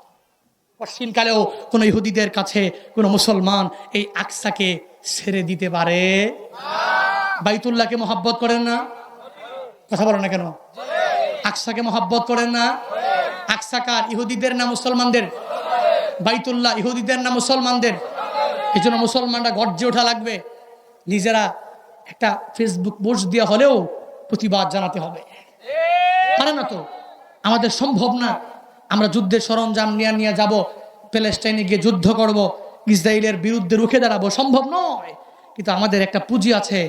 পশ্চিমকালেও কোন ইহুদিদের কাছে কোন মুসলমান এই আকসাকে ছেড়ে দিতে পারে? বাইতুল্লাহকে মহব্বত করেন না? কথা বলেন না কেন? আকসাকে মহব্বত করেন না? আকসা কার? ইহুদিদের না মুসলমানদের? বাইতুল্লাহ ইহুদিদের না মুসলমানদের? এই জন্য মুসলমানরা গর্জে ওঠা লাগবে, নিজেরা একটা ফেসবুক পোস্ট দিয়ে হলেও প্রতিবাদ জানাতে হবে। পারে না তো, আমাদের সম্ভব না। আমরা যুদ্ধের সরঞ্জাম নিয়ে যাব, প্যালেস্টাইনে গিয়ে যুদ্ধ করব, ইসরায়েলের বিরুদ্ধে রুখে দাঁড়াবো, সম্ভব নয়। কিন্তু আমাদের একটা পুঁজি আছে,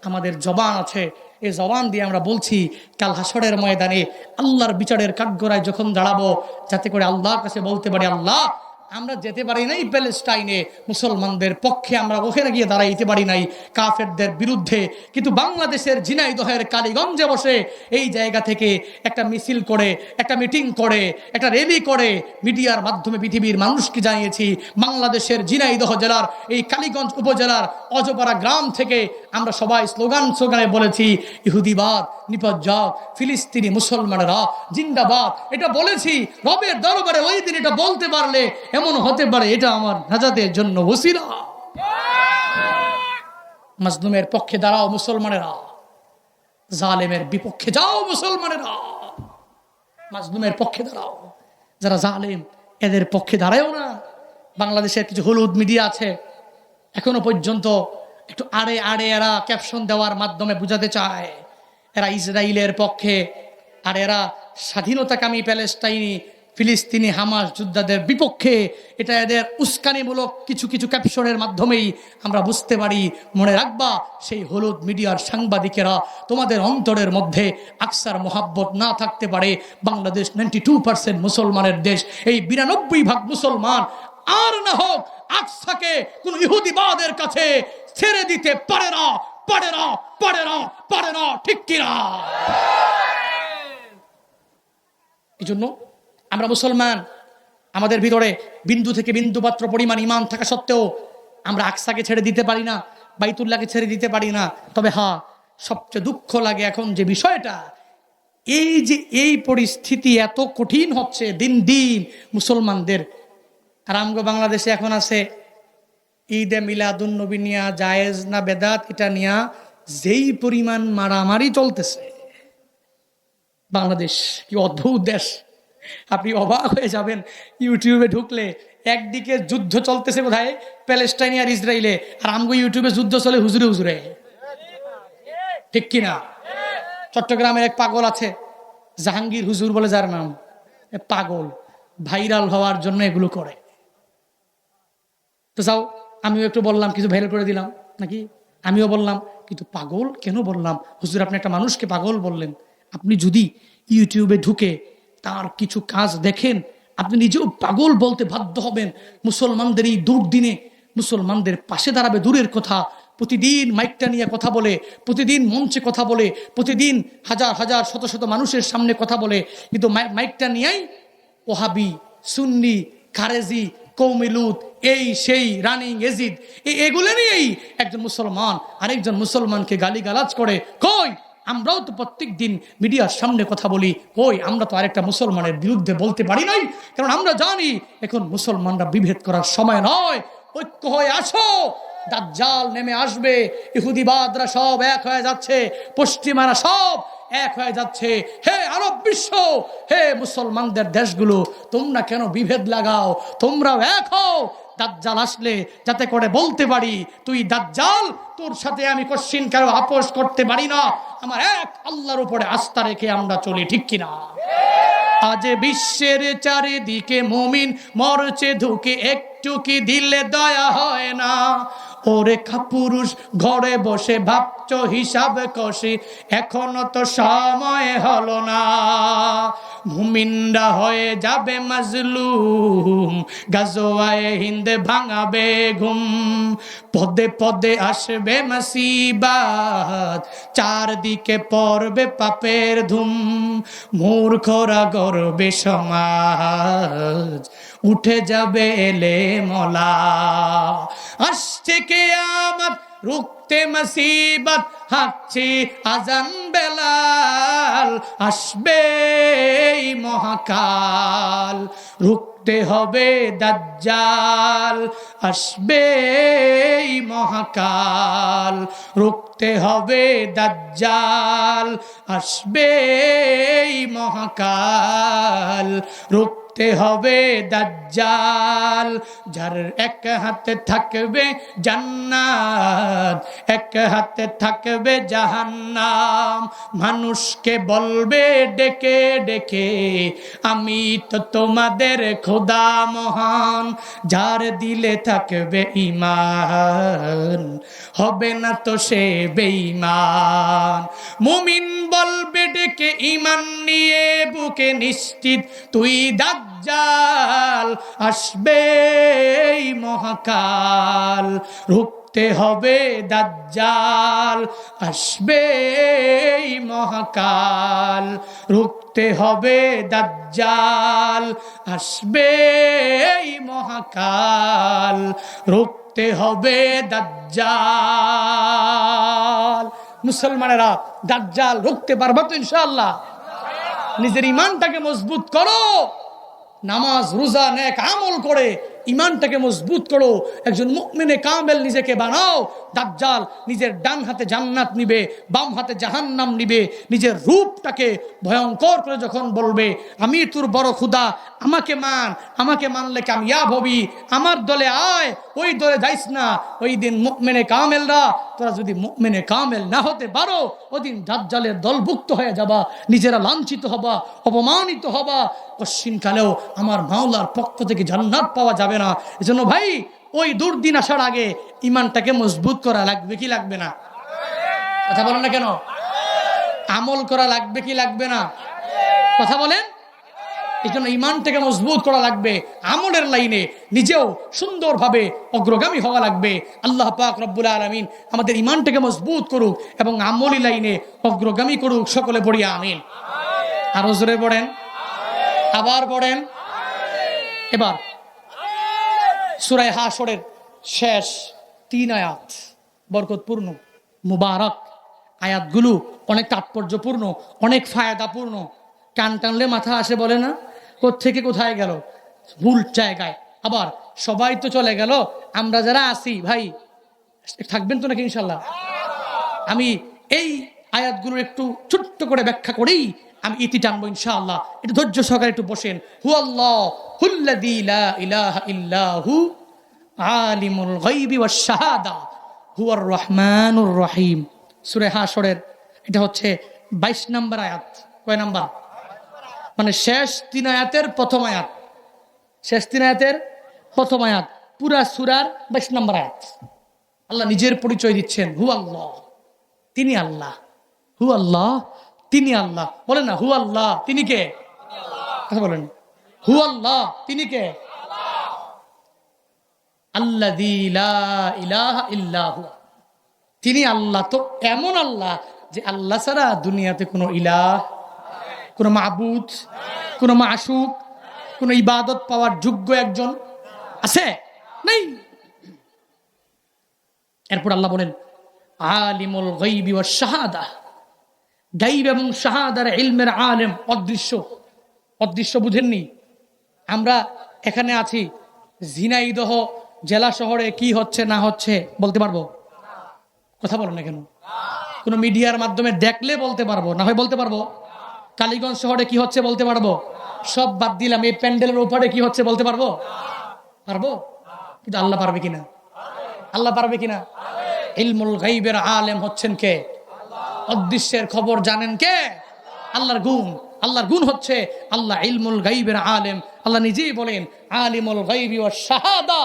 আমাদের জবান আছে। এই জবান দিয়ে আমরা বলছি, কাল হাসরের ময়দানে আল্লাহর বিচারের কাঠগড়ায় যখন দাঁড়াবো, যাতে করে আল্লাহর কাছে বলতে পারি, আল্লাহ আমরা যেতে পারি নাই প্যালেস্টাইনে, মুসলমানদের পক্ষে আমরা ওখানে গিয়ে দাঁড়াইতে পারি নাই কাফেরদের বিরুদ্ধে, কিন্তু বাংলাদেশের ঝিনাইদহের কালীগঞ্জে বসে এই জায়গা থেকে একটা মিছিল করে, একটা মিটিং করে, একটা র্যালি করে মিডিয়ার মাধ্যমে পৃথিবীর মানুষকে জানিয়েছি বাংলাদেশের ঝিনাইদহ জেলার এই কালীগঞ্জ উপজেলার অজপাড়া গ্রাম থেকে আমরা সবাই স্লোগানে বলেছি ইহুদিবাদ নিপাত যাক, ফিলিস্তিনি মুসলমানেরা জিন্দাবাদ। এটা বলেছি রবের দরবারে ওই দিন এটা বলতে পারলে এমন হতে পারে এটা আমার নাজাতের জন্য ওসিলা। মাজলুমের পক্ষে দাঁড়াও মুসলমানেরা, জালেমের বিপক্ষে যাও মুসলমানেরা, মাজলুমের পক্ষে দাঁড়াও। যারা জালেম এদের পক্ষে দাঁড়ায়ও না। বাংলাদেশের কিছু হলুদ মিডিয়া আছে এখনো পর্যন্ত একটু আড়ে আড়ে এরা ক্যাপশন দেওয়ার মাধ্যমে বুঝাতে চায় এরা ইসরায়েলের পক্ষে, আর এরা স্বাধীনতাকামী প্যালেস্টাইনি ফিলিস্তিনি হামাস যোদ্ধাদের বিপক্ষে। এটা এদের উস্কানিমূলক কিছু কিছু ক্যাপশনের মাধ্যমেই আমরা বুঝতে পারি। মনে রাখবা, সেই হলুদ মিডিয়ার সাংবাদিকেরা তোমাদের অন্তরের মধ্যে আকসার মোহাব্বত না থাকতে পারে। বাংলাদেশ 92% মুসলমানের দেশ, এই 92% মুসলমান আর না হোক আকসাকে কোন ইহুদিবাদের কাছে ছেড়ে দিতে পারে না, পারে না, পারে না, পারে না, ঠিক কিনা? এই জন্য আমরা মুসলমান, আমাদের ভিতরে বিন্দু থেকে বিন্দু মাত্র পরিমাণ ঈমান থাকা সত্ত্বেও আমরা আকসাকে ছেড়ে দিতে পারি না, বাইতুল্লাহকে ছেড়ে দিতে পারি না। তবে হ্যাঁ, সবচেয়ে দুঃখ লাগে এখন যে বিষয়টা, এই যে এই পরিস্থিতি এত কঠিন হচ্ছে দিন দিন মুসলমানদের। আর আমগো বাংলাদেশে এখন আছে ঈদে মিলাদুন নবী নিয়া জায়েজ না বেদাত, এটা নিয়া যেই পরিমাণ মারামারি চলতেছে। বাংলাদেশ কি অদ্ভুত দেশ, আপনি অবাক হয়ে যাবেন। ইউটিউবে ঢুকলে একদিকে যুদ্ধ চলতেছে বোধহয় প্যালেস্টাইন আর ইসরায়েলে, আর আমগো ইউটিউবে যুদ্ধ চলে হুজুরে হুজুরে, ঠিক কিনা? চট্টগ্রামের এক পাগল আছে জাহাঙ্গীর হুজুর বলে, যার নাম, পাগল ভাইরাল হওয়ার জন্য এগুলো করে। তো যাও, আমিও একটু বললাম, কিছু ভাইরাল করে দিলাম নাকি, আমিও বললাম, কিন্তু পাগল কেন বললাম? হুজুর আপনি একটা মানুষকে পাগল বললেন। আপনি যদি ইউটিউবে ঢুকে তার কিছু কাজ দেখেন, আপনি নিজেও পাগল বলতে বাধ্য হবেন। মুসলমানদের এই দুর্দিনে মুসলমানদের পাশে দাঁড়াবে দূরের কথা, প্রতিদিন মাইকটা নিয়ে কথা বলে, প্রতিদিন মঞ্চে কথা বলে, প্রতিদিন হাজার হাজার শত শত মানুষের সামনে কথা বলে, কিন্তু মাইকটা নিয়েই ওহাবি, সুন্নি, খারেজি, কৌমিলুত, এই সেই রানিং এজিদ, এগুলো নিয়েই একজন মুসলমান আরেকজন মুসলমানকে গালিগালাজ করে। কই, আমরাও তো প্রত্যেক দিন মিডিয়ার সামনে কথা বলি, কই আমরা তো আরেকটা মুসলমানের বিরুদ্ধে বলতে পারি নাই, কারণ আমরা জানি এখন মুসলমানরা বিভেদ করার সময় নয়। ঐক্য হয়ে আসো, দাজ্জাল নেমে আসবে, ইহুদিবাদরা সব এক হয়ে যাচ্ছে, পশ্চিমারা সব এক হয়ে যাচ্ছে। হে আরব বিশ্ব, হে মুসলমানদের দেশগুলো, তোমরা কেন বিভেদ লাগাও? তোমরাও এক হও দাজ্জাল আসলে, যাতে করে বলতে পারি তুই দাজ্জাল, তোর সাথে আমি কোশ্চিন কারো আপোষ করতে পারি না। আমার এক আল্লাহর উপরে আস্থা রেখে আমরা চলি, ঠিক কিনা? আজ বিশ্বের চারিদিকে মুমিন মরছে ধুকে, একটু কি দিলে দয়া হয় না? ওরে কাপুরুষ ঘরে বসে ভাবছ হিসাব কষে, এখনো তো সময় হলো না। মুমিনরা হয়ে যাবে মাজলুম, গাজওয়ায়ে হিন্দ ভাঙাবে ঘুম, পদে পদে আসবে মুসিবত, চারদিকে পড়বে পাপের ধুম। মূর্খরা গর্বে সমাজ, উঠে যাবে এলে মলা। আসছে কিয়ামত, রুখতে মুসিবত, হাঁকছে আজান বেলাল, আসবে এই মহাকাল, রুখতে হবে দাজ্জাল, আসবে এই মহাকাল, রুখতে হবে দাজ্জাল, আসবে এই মহাকাল, রুখতে হবে দাজ্জাল। যার এক হাতে থাকবে জান্নাত, এক হাতে থাকবে জাহান্নাম, মানুষকে বলবে ডেকে ডেকে আমি তো তোমাদের খোদা মহান। যার দিলে থাকবে ঈমান, হবে না তো সে বেঈমান। মুমিন বলবে ডেকে ঈমান নিয়ে বুকে নিশ্চিত, তুই দাজ্জাল দাজ্জাল আসবে এই মহাকাল, রুখতে হবে দাজ্জাল আসবে এই মহাকাল, রুখতে হবে দাজ্জাল আসবে এই মহাকাল, রুখতে হবে দাজ্জাল। মুসলমানেরা দাজ্জাল রুখতে পারবে তো ইনশাআল্লাহ? নিজের ইমানটাকে মজবুত করো, নামাজ রোজা নেক আমল করে ইমানটাকে মজবুত করো, একজন মুমিনে কামেল নিজেকে বানাও। দাজ্জাল নিজের ডান হাতে জান্নাত নিবে, বাম হাতে জাহান্নাম নিবে, নিজের রূপটাকে ভয়ঙ্কর করে যখন বলবে আমি তোর বড় খোদা, আমাকে মান, আমাকে মানলে কামিয়াব হবি, আমার দলে আয়, ওই দলে যাইস না। ওই দিন মুমিনে কামেলরা, তোরা যদি মুমিনে কামেল না হতে পারো, ওদিন দাজ্জালের দলভুক্ত হয়ে যাবা, নিজেরা লাঞ্ছিত হবা, অপমানিত হবা, কশ্চিনকালেও আমার মাওলার পক্ষ থেকে জান্নাত পাওয়া যাবে না। এজন্য ভাই ওই দুর্দিন আসার আগে ইমানটাকে মজবুত করা লাগবে কি লাগবে না? কথা বলেন না কেন? আমল করা লাগবে কি লাগবে না? কথা বলেন। এই জন্য ইমানটাকে মজবুত করা লাগবে, আমলের লাইনে নিজেও সুন্দরভাবে অগ্রগামী হওয়া লাগবে। আল্লাহ পাক রব্বুল আলামিন আমাদের ইমানটাকে মজবুত করুক এবং আমলি লাইনে অগ্রগামী করুক। সকলে পড়ি আমিন। আরো জোরে পড়েন, আবার পড়েন। এবার সূরা হাশরের শেষ 3 আয়াত বরকতপূর্ণ, মুবারক আয়াতগুলো অনেক তাৎপর্যপূর্ণ, অনেক ফায়দাপূর্ণ। কান টানলে মাথা আসে বলে না, কোত্থেকে কোথায় গেল, ভুল জায়গায়। আবার সবাই তো চলে গেল, আমরা যারা আছি ভাই থাকবেন তো নাকি ইনশাল্লাহ? আমি এই আয়াতগুলো একটু ছোট্ট করে ব্যাখ্যা করেই আমি ইতি টানবো ইনশাআল্লাহ। একটু ধৈর্য সহকারে একটু বসেন। হুয়াল্লাহুল্লাযী লা ইলাহা ইল্লাহু আলিমুল গায়বি ওয়াশ শাহাদা হুয়ার রহমানুর রহিম। সূরা হাশরের এটা হচ্ছে 22 নম্বর আয়াত। কয় নাম্বার? মানে শেষ 3 আয়াতের প্রথম আয়াত, শেষ 3 আয়াতের প্রথম আয়াত, পুরা সূরার 22 নম্বর আয়াত। আল্লাহ নিজের পরিচয় দিচ্ছেন, হু আল্লাহ, তিনি আল্লাহ। হু আল্লাহ, তিনি আল্লাহ। বলেন না হু আল্লাহ, তিনি কে? কথা বলেন। হু আল্লাহ, তিনি কে? আল্লাযী লা ইলাহা ইল্লা হু, তিনি আল্লাহ। তো এমন আল্লাহ যে আল্লাহ ছাড়া দুনিয়াতে কোনো ইলাহ, কোনো মাবুদ, কোনো মাশুক, কোনো ইবাদত পাওয়ার যোগ্য একজন আছে? নেই। এরপর আল্লাহ বলেন আলিমুল গায়বি ওয়াশ শাহাদা, গায়ব এবং শাহাদার ইলমের আলেম, অদৃশ্য। অদৃশ্য বুঝেননি? আমরা এখানে আছি, ঝিনাইদহ জেলা শহরে কি হচ্ছে না হচ্ছে বলতে পারবো? কথা বলো না কেন? কোনো মিডিয়ার মাধ্যমে দেখলে বলতে পারবো, না হয় বলতে পারবো। কালীগঞ্জ শহরে কি হচ্ছে বলতে পারবো। সব বাদ দিলাম, এই প্যান্ডেলের উপরে কি হচ্ছে বলতে পারবো? পারবো। কিন্তু আল্লাহ পারবে কিনা? আল্লাহ পারবে কিনা? ইলমুল গায়বের আলেম হচ্ছেন কে? অদৃশ্যের খবর জানেন কে? আল্লাহর গুণ। আল্লাহর গুণ হচ্ছে আল্লাহ ইলমুল গায়বের আলেম। আল্লাহ নিজেই বলেন আলিমুল গায়বি ওয়াশ শাহাদা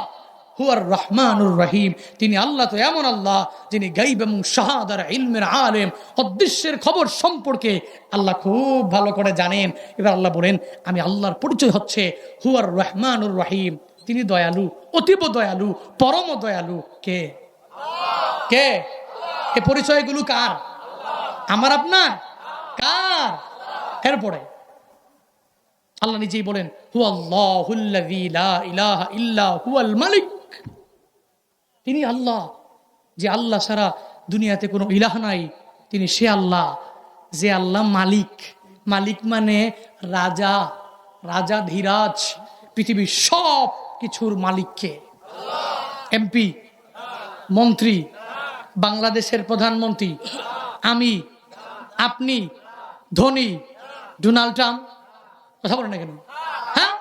হুয়ার রহমানুর রহিম। তিনি আল্লাহ তো এমন আল্লাহ যিনি গায়ব এবং শাহাদার ইলমের আলেম, অদৃশ্যের খবর সম্পর্কে আল্লাহ খুব ভালো করে জানেন। এবার আল্লাহ বলেন আমি আল্লাহর পরিচয় হচ্ছে হুয়ার রহমানুর রহিম, তিনি দয়ালু, অতীব দয়ালু, পরম দয়ালু। কে? কে? এ পরিচয়গুলো কার? আমার আপনার? কার? এরপরে আল্লাহ নিজেই বলেন হুয়াল্লাহুল্লাযী লা ইলাহা ইল্লা হুয়াল মালিক, তিনি আল্লাহ যে আল্লাহ ছাড়া দুনিয়াতে কোনো ইলাহ নাই। তিনি সে আল্লাহ যে আল্লাহ মালিক। মালিক মানে রাজা, রাজা ধীরাজ, পৃথিবীর সব কিছুর মালিককে। এমপি, মন্ত্রী, বাংলাদেশের প্রধানমন্ত্রী, আমি, আপনি, ধনী, ডোনাল্ড ট্রাম্প, কথা বলেন না কেন? হ্যাঁ,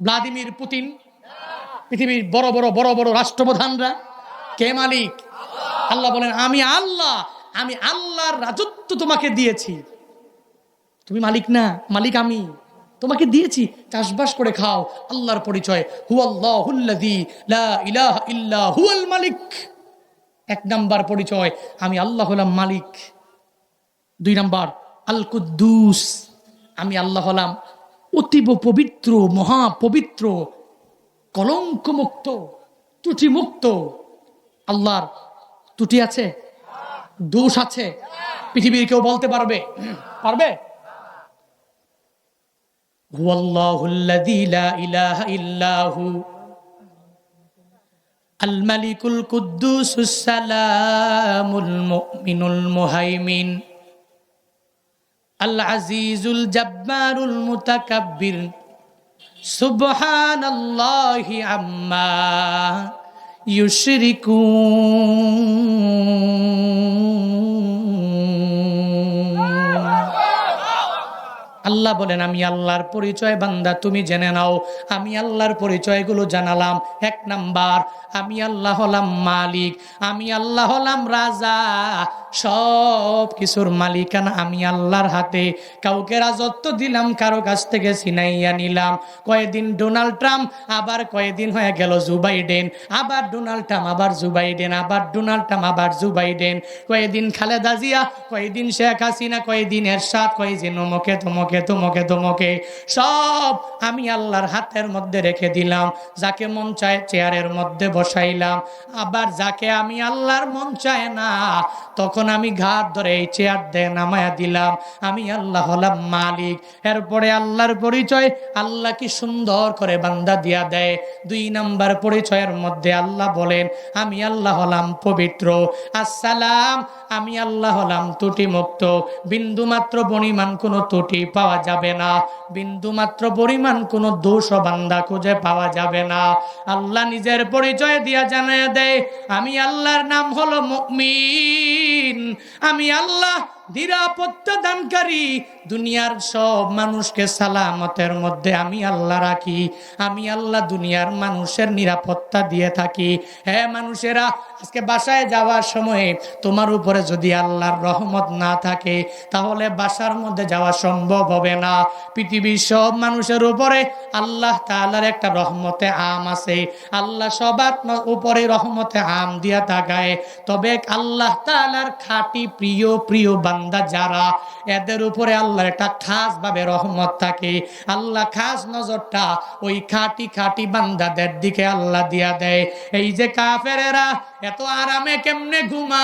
ভ্লাদিমির পুতিন, পৃথিবীর বড় বড় বড় বড় রাষ্ট্রপ্রধানরা কে মালিক? আল্লাহ বলেন আমি আল্লাহ, আমি আল্লাহর রাজত্ব তোমাকে দিয়েছি। তুমি মালিক না, মালিক আমি, তোমাকে দিয়েছি, চাষবাস করে খাও। আল্লাহর পরিচয় হুয়াল্লাহুল্লাযী লা ইলাহা ইল্লা হুয়াল মালিক। 1 নাম্বার পরিচয় আমি আল্লাহ হলাম মালিক। 2 নাম্বার আল কুদ্দুস, আমি আল্লাহ হলাম অতীব পবিত্র, মহাপবিত্র, কলঙ্কমুক্ত, ত্রুটিমুক্ত। আল্লাহর ত্রুটি আছে, দোষ আছে, পৃথিবীর কেউ বলতে পারবে? পারবে? হুয়াল্লাহুল্লাযী লা ইলাহা ইল্লাহু আল মালিকুল কুদ্দুসুস সালামুল মুমিনুল মুহাইমিন আল আজিজুল জাব্বারুল মুতাকাব্বির সুবহানাল্লাহি আম্মা ইউশরিকুন। আল্লাহ বলেন, আমি আল্লাহর পরিচয় বান্দা তুমি জেনে নাও। আমি আল্লাহর পরিচয়গুলো জানালাম। 1 নাম্বার, আমি আল্লাহ হলাম মালিক, আমি আল্লাহ হলাম রাজা, সব কিছুর মালিকানা আমি আল্লাহর হাতে। কাউকে রাজত্ব দিলাম, কারো কাছ থেকে ছিনাইয়া নিলাম। কয়েকদিন ডোনাল্ড ট্রাম্প, আবার কয়েকদিন হয়ে গেল জো বাইডেন, আবার ডোনাল্ড ট্রাম্প, আবার জো বাইডেন, আবার ডোনাল্ড ট্রাম্প, আবার জো বাইডেন। কয়েকদিন খালেদা জিয়া, কয়েকদিন শেখ হাসিনা, কয়েকদিন এরশাদ, কয়েকদিন অমুকে তমুকে তমুকে তমুকে। সব আমি আল্লাহর হাতের মধ্যে রেখে দিলাম। যাকে মন চায় চেয়ারের মধ্যে বসাইলাম, আবার যাকে আমি আল্লাহর মন চায় না, তখন আমি ঘাট ধরে এই চেয়ার দিয়ে নামায়া দিলাম। আমি আল্লাহ হলাম মালিক। এরপরে আল্লাহর পরিচয় আল্লাহ কি সুন্দর করে বান্দা দিয়া দেয়। 2 নাম্বার পরিচয়ের মধ্যে আল্লাহ বলেন, আমি আল্লাহ হলাম পবিত্র। আসসালাম, আমি আল্লাহ হলাম ত্রুটি মুক্ত। বিন্দু মাত্র পরিমাণ কোনো ত্রুটি পাওয়া যাবে না, বিন্দু মাত্র পরিমাণ কোনো দোষ বান্দা খুঁজে পাওয়া যাবে না। আল্লাহ নিজের পরিচয় দিয়া জানায় দেয়, আমি আল্লাহর নাম হলো মুমিন, আমি আল্লাহ নিরাপত্তা দানকারী। দুনিয়ার সব মানুষকে সালামতের মধ্যে আমি আল্লাহ রাখি। আমি আল্লাহ দুনিয়ার মানুষের নিরাপত্তা দিয়ে থাকি। হ্যাঁ মানুষেরা, আজকে বাসায় যাওয়ার সময় তোমার উপরে যদি আল্লাহর রহমত না থাকে, তাহলে বাসার মধ্যে যাওয়া সম্ভব হবে না। পৃথিবীর সব মানুষের উপরে আল্লাহ তাআলার একটা রহমতে আম আছে। আল্লাহ সবার উপরে রহমতে আম দিয়া তাকায়। তবে আল্লাহ তাআলার খাঁটি প্রিয় প্রিয় বান্দা যারা, এদের উপরে আল্লাহর একটা খাস ভাবে রহমত থাকে। আল্লাহ খাস নজরটা ওই খাঁটি খাঁটি বান্দাদের দিকে আল্লাহ দিয়া দেয়। এই যে কাফেরেরা এত আরামে কেমনে ঘুমায়,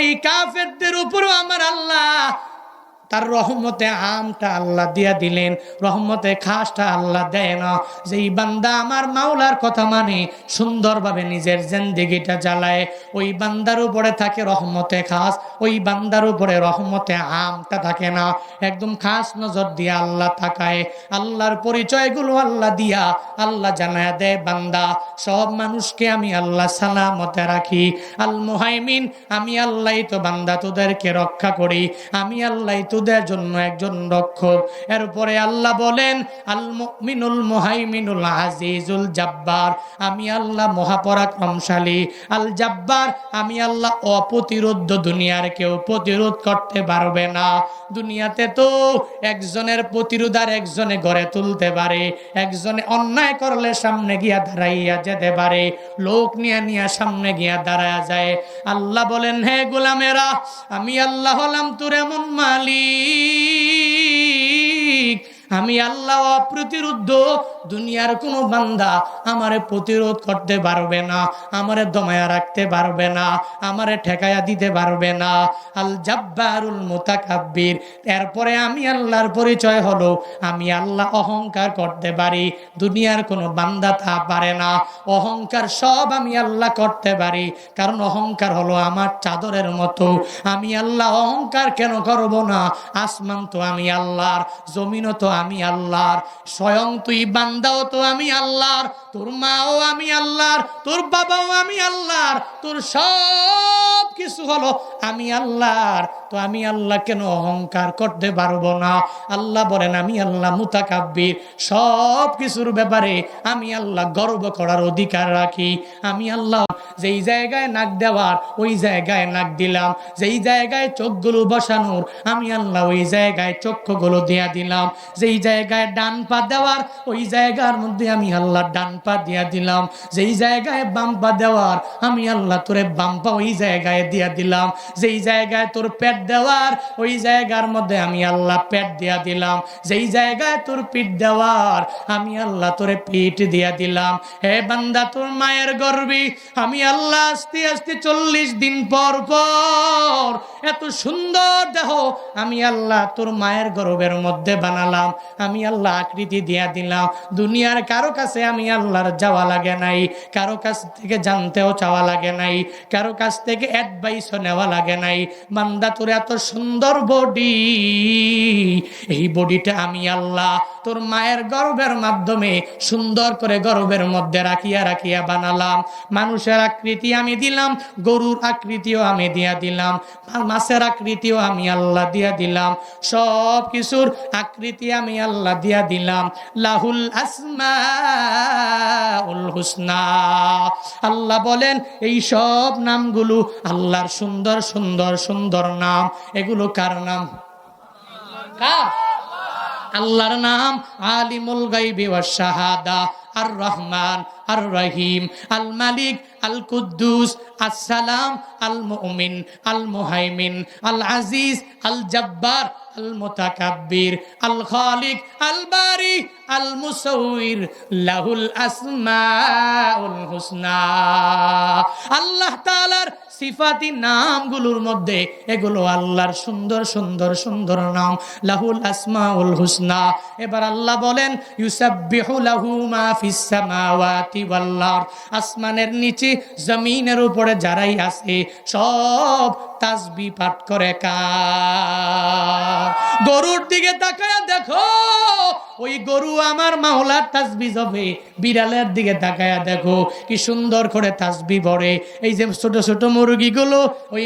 এই কাফেরদের উপরও আমার আল্লাহ তার রহমতে আমটা আল্লাহ দিয়া দিলেন, রহমতে খাসটা আল্লাহ দেয় না। যেই বান্দা আমার মাওলার কথা মানে সুন্দরভাবে নিজের জিন্দেগিটা চালায়, ওই বান্দার উপরে থাকে রহমতে খাস, ওই বান্দার উপরে রহমতে আমটা থাকে না। একদম খাস নজর দিয়া আল্লাহ তাকায়। আল্লাহর পরিচয়গুলো আল্লাহ দিয়া আল্লাহ জানায় দেয়, বান্দা সব মানুষকে আমি আল্লাহ সালামতে রাখি। আল মুহাইমিন, আমি আল্লাহ তো বান্দা তোদেরকে রক্ষা করি, আমি আল্লাহ তোদের জন্য একজন রক্ষক। এরপরে আল্লাহ বলেন, আল মুমিনুল মুহাইমিনুল আজিজুল জাব্বার, আমি আল্লাহ মহাপরাক্রমশালী। আল জাব্বার, আমি আল্লাহ অপ্রতিরোধ্য, দুনিয়ার কেউ প্রতিরোধ করতে পারবে না। দুনিয়াতে তো একজনের প্রতিরোধ আর একজনে গড়ে তুলতে পারে, একজনে অন্যায় করলে সামনে গিয়া দাঁড়াইয়া যেতে পারে, লোক নিয়ে নিয়ে সামনে গিয়া দাঁড়ায়া যায়। আল্লাহ বলেন, হে গোলামেরা, আমি আল্লাহ হলাম তোর এমন মালিক, আমি আল্লাহ অপ্রতিরোধ্য। দুনিয়ার কোনো বান্দা আমারে প্রতিরোধ করতে পারবে না, আমারে দমায়া রাখতে পারবে না, আমারে ঠেকায়া দিতে পারবে না। আল জাব্বারুল মুতাকাব্বির। এরপরে আমি আল্লাহর পরিচয় হলো, আমি আল্লাহ অহংকার করতে পারি, দুনিয়ার কোনো বান্দা তা পারে না। অহংকার সব আমি আল্লাহ করতে পারি, কারণ অহংকার হলো আমার চাদরের মতো। আমি আল্লাহ অহংকার কেন করব না? আসমান তো আমি আল্লাহর, জমিনও তো আমি আল্লাহর, স্বয়ং তুই বান্দাও তো আমি আল্লাহর, তোর মাও আমি আল্লাহর, তোর বাবাও আমি আল্লাহর, তোর সব কিছু হলো আমি আল্লাহর। তো আমি আল্লাহ কেন অহংকার করতে পারবো না? আল্লাহ বলেন, আমি আল্লাহ মুতাকাব্বির, সব কিছুর ব্যাপারে আমি আল্লাহ গর্ব করার অধিকার রাখি। আমি আল্লাহ যেই জায়গায় নাক দেওয়ার ওই জায়গায় নাক দিলাম, যেই জায়গায় চোখগুলো বসানোর আমি আল্লাহ ওই জায়গায় চক্ষুগুলো দিয়া দিলাম, যেই জায়গায় ডান পা দেওয়ার ওই জায়গার মধ্যে আমি আল্লাহ ডান পা দিয়া দিলাম, যেই জায়গায় বাম পা দেওয়ার আমি আল্লাহ তোরে বাম পা ওই জায়গায় দিয়া দিলাম, যেই জায়গায় তোর পেট দেওয়ার ওই জায়গার মধ্যে আমি আল্লাহ পেট দিয়া দিলাম, যেই জায়গায় তোর পিঠ দেওয়ার আমি আল্লাহ তোরে পিঠ দিয়া দিলাম। হে বান্দা, তোর মায়ের গর্ভে আমি আল্লাহ আস্তে আস্তে 40 দিন পর পর এত সুন্দর দেহ আমি আল্লাহ তোর মায়ের গর্ভের মধ্যে বানালাম, আমি আল্লাহ আকৃতি দিয়া দিলাম। দুনিয়ার কারো কাছে আমি আল্লাহর যাওয়া লাগে নাই, কারো কাছ থেকে জানতেও চাওয়া লাগে নাই, কারো কাছ থেকে অ্যাডভাইসও নেওয়া লাগে নাই। বান্দা, তোর এত সুন্দর বডি, এই বডিটা আমি আল্লাহ তোর মায়ের গর্ভের মাধ্যমে সুন্দর করে গর্ভের মধ্যে রাখিয়া রাখিয়া বানালাম। মানুষের আকৃতি আমি দিলাম, গরুর আকৃতিও আমি দিয়া দিলাম, মাছের আকৃতিও আমি আল্লাহ দিয়া দিলাম, সব কিছুর আকৃতি আমি আল্লাহ দিয়া দিলাম। লাহুল আসমাউল হুসনা। আল্লাহ বলেন এই সব নামগুলো আল্লাহর সুন্দর সুন্দর সুন্দর নাম। এগুলো কার নাম? কার? আল্লাহর নাম। আলিমুল গায়বি ওয়াশ শাহাদা, আর রহমান, আর রহিম, আল মালিক, আল কুদ্দুস, আসসালাম, আল মুমিন, আল মুহাইমিন, আল আজিজ, আল জব্বার, আল মুতাকাব্বির, আল খালিক, আল বারি, আল মুসাউইর, লাহুল আসমাউল হুসনা। আল্লাহ তাআলার সিফাতি নামগুলোর মধ্যে এগুলো আল্লাহর সুন্দর সুন্দর সুন্দর নাম, লাহুল আসমাউল হুসনা। এবার আল্লাহ বলেন ইউসাব্বিহু লাহু মা ফিস সামাওয়াতি ওয়াল আরদ। আসমানের নিচে জমিনের উপরে যারাই আছে সব তাসবিহ পাঠ করে কার? গরুর দিকে তাকায়া দেখো, ওই গরু আমার মাওলার তাসবিহ হবে। বিড়ালের দিকে তাকায়া দেখো কি সুন্দর করে তাসবিহ পড়ে। এই যে ছোট ছোট মুরগিগুলো, ওই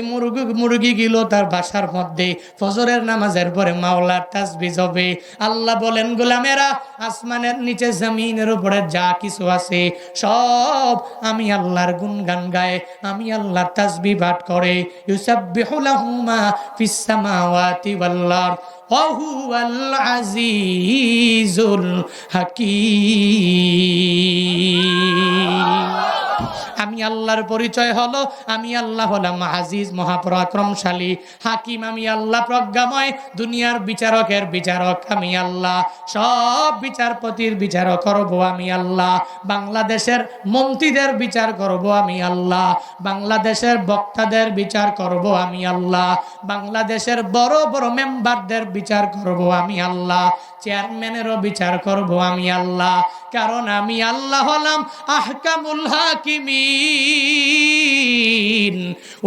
মুরগিগুলো তার বাসার মধ্যে ফজরের নামাজের পরে মাওলার তাসবিহ হবে। আল্লাহ বলেন গোলামেরা, আসমানের নিচে জমিনের উপরে যা কিছু আছে সব আমি আল্লাহর গুণগান গায়, আমি আল্লাহর তাসবিহ পাঠ করে। ইউসাব্বিহু লাহু মা ফিস সামাওয়াতি ওয়াল আরদ ওয়া হুয়াল আজিজুল হাকীম। আমি আল্লাহর পরিচয় হলো, আমি আল্লাহ হলাম আজিজ, মহাপরাক্রমশালী, হাকিম, আমি আল্লাহ প্রজ্ঞাময়, দুনিয়ার বিচারকের বিচারক আমি আল্লাহ, সব বিচারপতির বিচার করব আমি আল্লাহ, বাংলাদেশের মন্ত্রীদের বিচার করব আমি আল্লাহ, বাংলাদেশের বক্তাদের বিচার করব আমি আল্লাহ, বাংলাদেশের বড় বড় মেম্বারদের বিচার করব আমি আল্লাহ, চেয়ারম্যানেরও বিচার করব আমি আল্লাহ। কারণ আমি আল্লাহ হলাম আহকামুল হাকিমিন।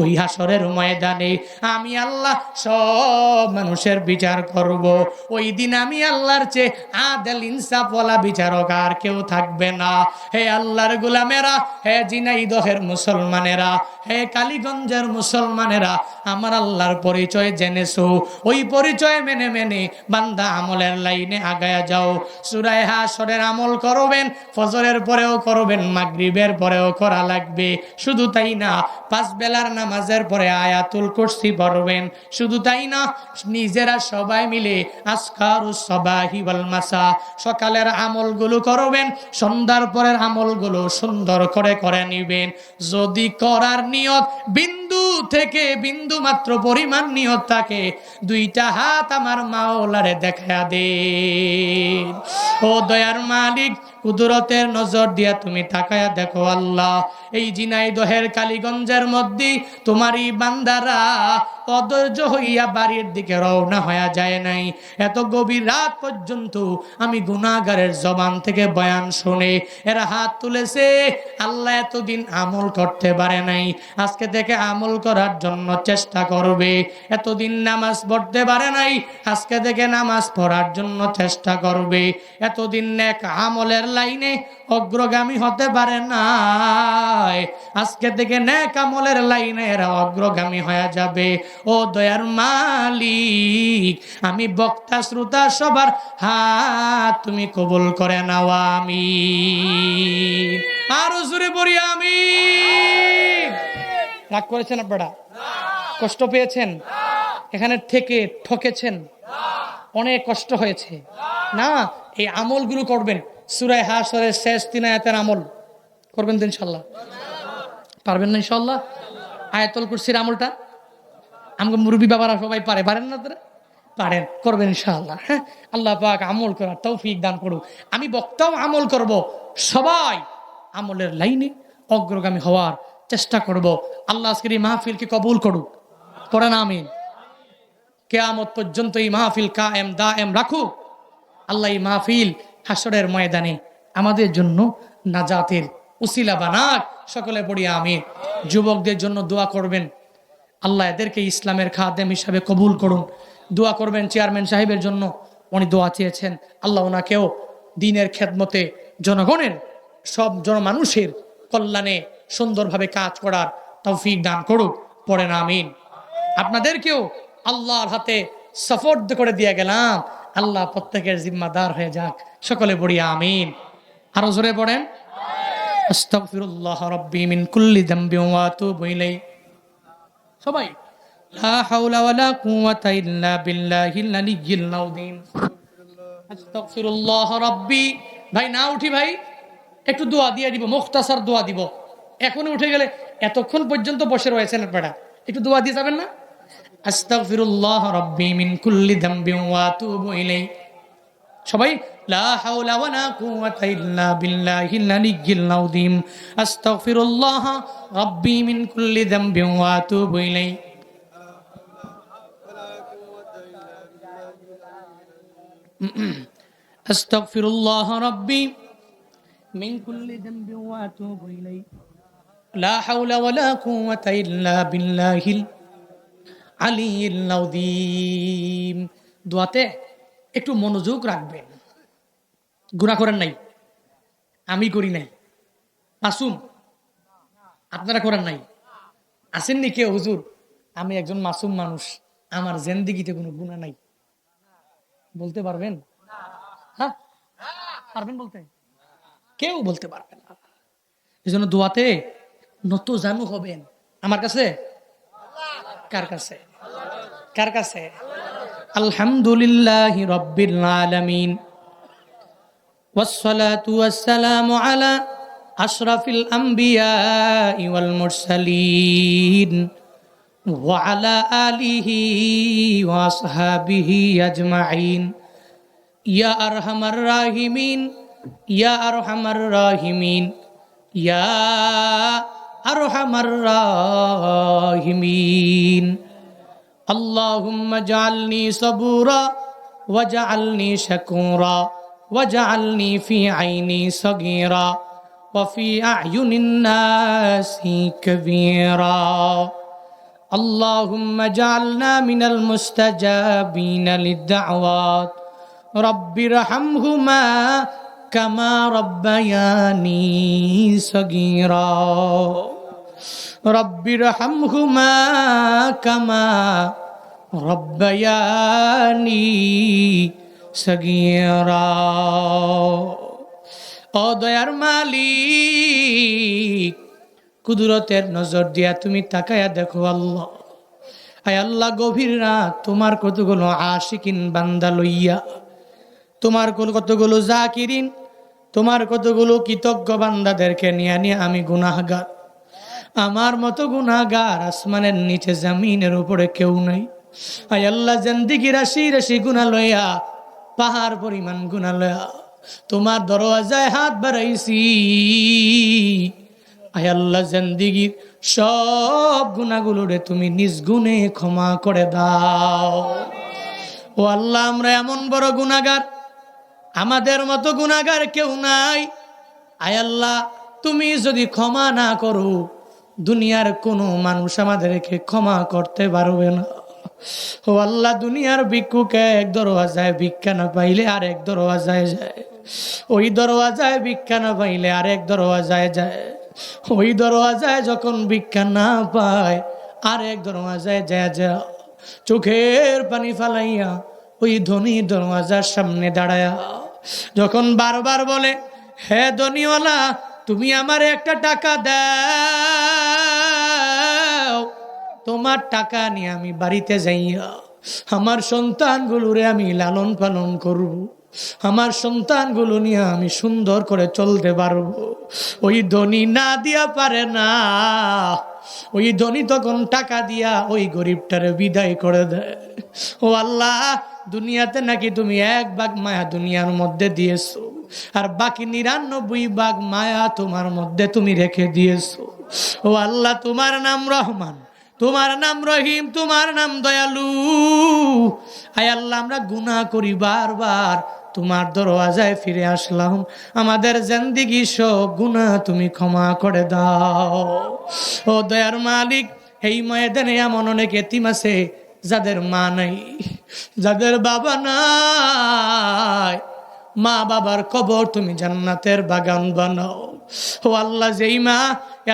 ওই হাসরের ময়দানে আমি আল্লাহ সব মানুষের বিচার করব। ওই দিন আমি আল্লাহর চেয়ে আদেল ইনসাফওয়ালা বিচারক আর কেউ থাকবে না। হে আল্লাহর গোলামেরা, হে ঝিনাইদহের মুসলমানেরা, হে কালীগঞ্জের মুসলমানেরা, আমার আল্লাহর পরিচয় জেনেছো, ওই পরিচয় মেনে মেনে বান্দা আমলের লাইনে আগায়া যাও। সূরা হাসরের আমল করবেন, ফজরের পরেও করবেন, মাগরিবের পরেও করা লাগবে। শুধু তাই না, 5 বেলার নামাজের পরে আয়াতুল কুরসি পড়বেন। শুধু তাই না, নিজেরা সবাই মিলে আসকারুস সাবাহি ওয়াল মাসা, সকালের আমলগুলো করবেন, সন্ধ্যার পরের আমলগুলো সুন্দর করে করে নিবেন। যদি করার নিয়ত বিন্দু থেকে বিন্দু মাত্র পরিমাণ নিয়ত থাকে, 2টা হাত আমার মাওলারে দেখায়া দেন। ও দয়ার মালিক, কুদরতের নজর দিয়া তুমি তাকায়া দেখো আল্লাহ, এই ঝিনাইদহের কালীগঞ্জের মধ্যে তোমারই বান্দারা অধৈর্য হইয়া বাড়ির দিকে রওনা হয়ে যায় নাই। এত গভীর রাত পর্যন্ত আমি গুনাহগারের জবান থেকে বয়ান শুনে এরা হাত তুলেছে। আল্লাহ এতদিন আমল করতে পারে নাই, আজকে থেকে আমল করার জন্য চেষ্টা করবে। এতদিন নামাজ পড়তে পারে নাই, আজকে থেকে নামাজ পড়ার জন্য চেষ্টা করবে। এতদিন নেক আমলের লাইনে অগ্রগামী হতে পারে নাই, আজকে থেকে নেক আমলের লাইনে এরা অগ্রগামী হয়ে যাবে। ও দয়ার মালিক, আমি বক্তা শ্রোতা সবার হাত তুমি কবুল করে নাও, আমিন। আরো জোরে পড়ি আমিন। রাগ করেছেন আপনারা? কষ্ট পেয়েছেন? এখানে থেকে ঠকেছেন? অনেক কষ্ট হয়েছে না? এই আমলগুলো করবেন। সূরা হাসরের শেষ 3 আয়াতের আমল করবেন তো ইনশাআল্লাহ? পারবেন না ইনশাআল্লাহ? আয়াতুল কুরসির আমলটা আমাকে মুরব্বী বাবারা সবাই পারেন না তারা? পারেন, করবেন ইনশাআল্লাহ। হ্যাঁ, আল্লাহ পাক আমল করার তৌফিক দান করুক। আমি বক্তাও আমল করব, সবাই আমলের লাইনে অগ্রগামী হওয়ার চেষ্টা করব। আল্লাহ আজকের এই মাহফিলকে কবুল করুক, পড়েন আমিন। কিয়ামত পর্যন্ত এই মাহফিল কায়েম দায়েম রাখুক আল্লাহ। এই মাহফিল হাসরের ময়দানে আমাদের জন্য নাজাতের উসিলা বানাক, সকলে পড়ি আমিন। যুবকদের জন্য দোয়া করবেন, আল্লাহ এদেরকে ইসলামের খাদেম হিসাবে কবুল করুন। দোয়া করবেন চেয়ারম্যান সাহেবের জন্য, উনি দোয়া চেয়েছেন, আল্লাহ ওনাকেও দ্বীনের খেদমতে জনগণের সব জনমানুষের কল্যাণে সুন্দরভাবে কাজ করার তৌফিক দান করুক, পড়েন আমিন। আপনাদেরকেও আল্লাহর হাতে সাপোর্ট করে দিয়ে গেলাম, আল্লাহ প্রত্যেকের জিম্মাদার হয়ে যাক, সকলে পড়ি আমিন। আরো জোরে পড়েন, আস্তাগফিরুল্লাহ রাব্বি মিন কুল্লি যামবিন ওয়া আতুবু ইলাইহি। সবাই লা হাওলা ওয়ালা কুওয়াতা ইল্লা বিল্লাহিল আলিয়্যিল আযীম। আস্তাগফিরুল্লাহ রাব্বি। ভাই না উঠি ভাই, একটু দোয়া দিয়ে দিব, মুখতাসার দোয়া দিব। এখনই উঠে গেলে এতক্ষণ পর্যন্ত বসে রয়েছেন আপনারা, একটু দোয়া দিয়ে যাবেন না? আস্তাগফিরুল্লাহ রাব্বি মিন কুল্লি যামবিন ওয়া আতুবু ইলাইহি। সবাই লা হাওলা ওয়ালা কুওয়াতা ইল্লা বিল্লাহিল আলিয়্যিল আযীম। আস্তাগফিরুল্লাহ রাব্বি মিন কুল্লি যামবিন ওয়া আতুবু ইলাইহি। আস্তাগফিরুল্লাহ রাব্বি মিন কুল্লি যামবিন ওয়া আতুবু ইলাইহি। লা হাওলা ওয়ালা কুওয়াতা ইল্লা বিল্লাহিল আলিয়্যিল আযীম। দোয়াতে একটু মনোযোগ রাখবেন। গুনাহ করেন নাই, আমি করি নাই, মাসুম আপনারা করেন নাই, আসেননি কেউ? হুজুর আমি একজন মাসুম মানুষ, আমার জিন্দেগিতে কোনো গুনাহ নাই, বলতে পারবেন? হ্যাঁ পারবেন বলতে? কেউ বলতে পারবেন না। এই জন্য দোয়াতে নত জানু হবেন। আমার কাছে? কার কাছে? কার কাছে? আলহামদুলিল্লাহি রাব্বিল আলামিন ওয়াসসালাতু ওয়াসসালামু আলা আশরাফিল আমবিয়াই ওয়াল মুরসালিন ওয়া আলা আলিহি ওয়া আসহাবিহি আজমাইন। ইয়া আরহামার রাহিমিন, ইয়া আরহামার রাহিমিন, ইয়া আরহামার রাহিমিন। আল্লাহুম্মা জাআলনি সাবুরা ওয়াজআলনি শাকুরা ওয়াজআলনি ফি আইনি সাগীরা ওয়া ফি আ'য়ুনিন নাসি কাবীরা। আল্লাহুম্মা জাআলনা মিনাল মুস্তাজাবিনা লিদ-দা'ওয়াত রাব্বিরহামহুমা কামা রাব্বায়ানি সাগীরা। রাব্বিরহামহুমা কামা রাব্বায়ানি সাগীরা। ও দয়ার মালিক, কুদরতের নজর দিয়া তুমি তাকায়া দেখো আল্লাহ। আয় আল্লাহ, গভীর রাত তোমার কতগুলো আশিকিন বান্দা লইয়া, তোমার কতগুলো জাকিরিন, তোমার কতগুলো কৃতজ্ঞ বান্দাদেরকে নিয়ে নিয়ে আমি গুনাহগার। আমার মতো গুনাহগার আসমানের নিচে জমিনের উপরে কেউ নাই। আয় আল্লাহ, জিন্দেগি রাশি রাশি গুনাহ লইয়া, পাহাড় পরিমাণ গুনাহ লইয়া তোমার দরওয়াজায় হাত বাড়াইছি। আয় আল্লাহ, জিন্দেগির সব গুনাহগুলোরে তুমি নিজ গুণে ক্ষমা করে দাও। ও আল্লাহ, আমরা এমন বড় গুনাহগার, আমাদের মতো গুনাহগার কেউ নাই। আয় আল্লাহ, তুমি যদি ক্ষমা না করো, দুনিয়ার কোনো মানুষ আমাদেরকে ক্ষমা করতে পারবে না। ও আল্লাহ, দুনিয়ার ভিক্ষুকে এক দরওয়াজায় ভিক্ষা না পাইলে আর এক দরওয়াজায় যায়, ওই দরওয়াজায় ভিক্ষা না পাইলে আর এক দরওয়াজায় যায়, ওই দরওয়াজায় যখন ভিক্ষা না পায় আর এক দরওয়াজায় যায় যা চোখের পানি ফালাইয়া ওই ধনী দরওয়াজার সামনে দাঁড়ায়া যখন বারবার বলে, হে ধনীওয়ালা, তুমি আমার একটা টাকা দাও, তোমার টাকা নিয়ে আমি বাড়িতে যাইয়া আমার সন্তানগুলোরে আমি লালন পালন করব, আমার সন্তানগুলো নিয়ে আমি সুন্দর করে চলতে পারবো। ওই ধনী না দিয়া পারে না, ওই ধনী তখন টাকা দিয়া ওই গরিবটারে বিদায় করে দেয়। ও আল্লাহ, দুনিয়াতে নাকি তুমি 1 ভাগ মায়া দুনিয়ার মধ্যে দিয়েছো, আর বাকি 99 ভাগ মায়া তোমার মধ্যে তুমি রেখে দিয়েছো। ও আল্লাহ, তোমার নাম রহমান, তোমার নাম রহিম, তোমার নাম দয়ালু। আয় আল্লাহ, আমরা গুনাহ করি বারবার, তোমার দরওয়াজায় ফিরে আসলাম, আমাদের জিন্দেগি সব গুনাহ তুমি ক্ষমা করে দাও। ও দয়ার মালিক, এই ময়দানে এমন অনেক এতিম আছে যাদের মা নাই, যাদের বাবা নাই। মা বাবার কবর তুমি জান্নাতের বাগান বানাও। ও আল্লাহ, যেই মা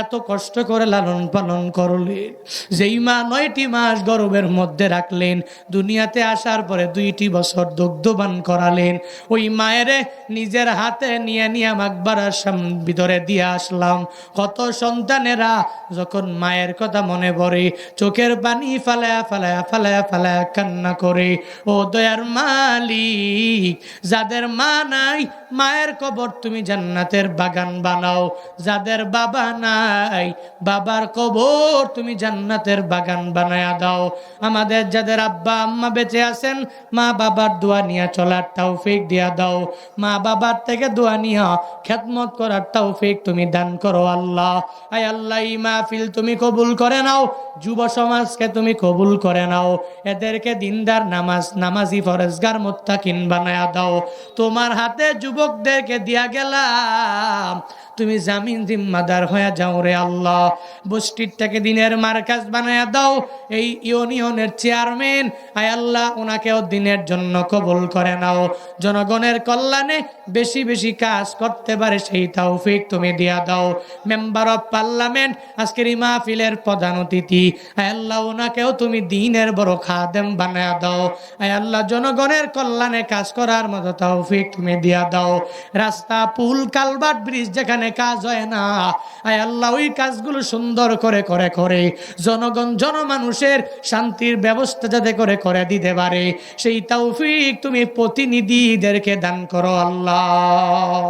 এত কষ্ট করে লালন পালন করলেন, যেই মা 9টি মাস গর্ভের মধ্যে রাখলেন, দুনিয়াতে আসার পরে 2টি বছর দুগ্ধবান করালেন, ওই মায়ের নিজের হাতে নিয়ে নিয়ে মাকবারার ভিতরে দিয়ে আসলাম। কত সন্তানেরা যখন মায়ের কথা মনে পড়ে চোখের পানি ফালায়া ফালায়া ফালায়া ফালায়া কান্না করে। ও দয়ার মালিক, যাদের মা নাই, মায়ের কবর তুমি জান্নাতের বাগান বানাও। যাদের বাবা নাই, বাবার কবর তুমি জান্নাতের বাগান বানায়া দাও। আমাদের যাদের আব্বা আম্মা বেঁচে আছেন, মা বাবার দোয়া নিয়ে চলার তৌফিক দিয়া দাও। মা বাবার থেকে দোয়া নিয়ে খেদমত করার তৌফিক তুমি দান করো আল্লাহ। আয় আল্লাহ, এই মাহফিল তুমি কবুল করে নাও, যুব সমাজকে তুমি কবুল করে নাও, এদেরকে দিনদার নামাজি ফরজগার মুত্তাকিন বানায়া দাও। তোমার হাতে যুবকদেরকে দিয়া গেলাম, তুমি জামিন জিম্মাদার হয়ে যাও রে আল্লাহ। বস্তিটাকে দিনের মার্কাজ বানায়া দাও। এই ইউনিয়নের চেয়ারম্যান, আয় আল্লাহ, ওনাকেও দিনের জন্য কবুল করে নাও। জনগণের কল্যাণে বেশি বেশি কাজ করতে পারে সেই তৌফিক তুমি দিয়া দাও। মেম্বার অফ পার্লামেন্ট, আজকের এই মাহফিলের প্রধান অতিথি, আয় আল্লাহ, ওনাকেও তুমি দিনের বড় খাদেম বানায়া দাও। আয় আল্লাহ, জনগণের কল্যাণে কাজ করার মতো তৌফিক তুমি দিয়া দাও। রাস্তা, পুল, কালভার্ট, ব্রিজ যেখানে কাজ হয় না, আয় আল্লাহ, ওই কাজগুলো সুন্দর করে করে করে জনগণ জনমানুষের শান্তির ব্যবস্থা যাতে করে করে দিতে পারে সেই তৌফিক তুমি প্রতিনিধিদেরকে দান করো আল্লাহ।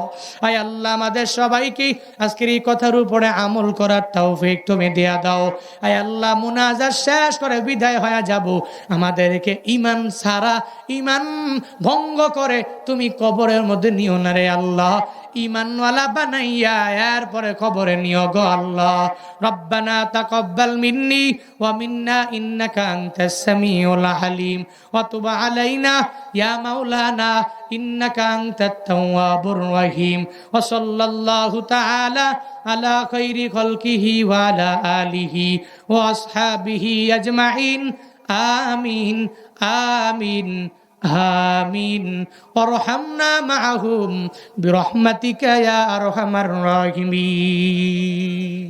আয় আল্লাহ, আমাদের সবাইকে আজকের এই কথার উপরে আমল করার তৌফিক তুমি দেয়া দাও। আয় আল্লাহ, মুনাজাত শেষ করে বিদায় হয়ে যাব, আমাদেরকে ঈমান ছাড়া, ঈমান ভঙ্গ করে তুমি কবরের মধ্যে নিও না রে আল্লাহ। ঈমানওয়ালা বানাইয়া এরপরে কবরে নিও গো আল্লাহ। রব্বানা তাকাব্বাল মিন্নি ওয়া মিন্না ইন্নাকা আনতাস সামিউল আলিম ওয়া তুব আলাইনা ইয়া মাওলানা ইন্নাকা আনতাত তাওয়াবুর রহিম। ওয়া সাল্লাল্লাহু তাআলা আলা খাইরি খালকিহি ওয়া আলা আলিহি ওয়া আসহাবিহি আজমাইন। আমিন আমিন আমিন। ওয়ারহামনা মাআহুম বিরহমাতিকা ইয়া আরহামার রাহিমিন।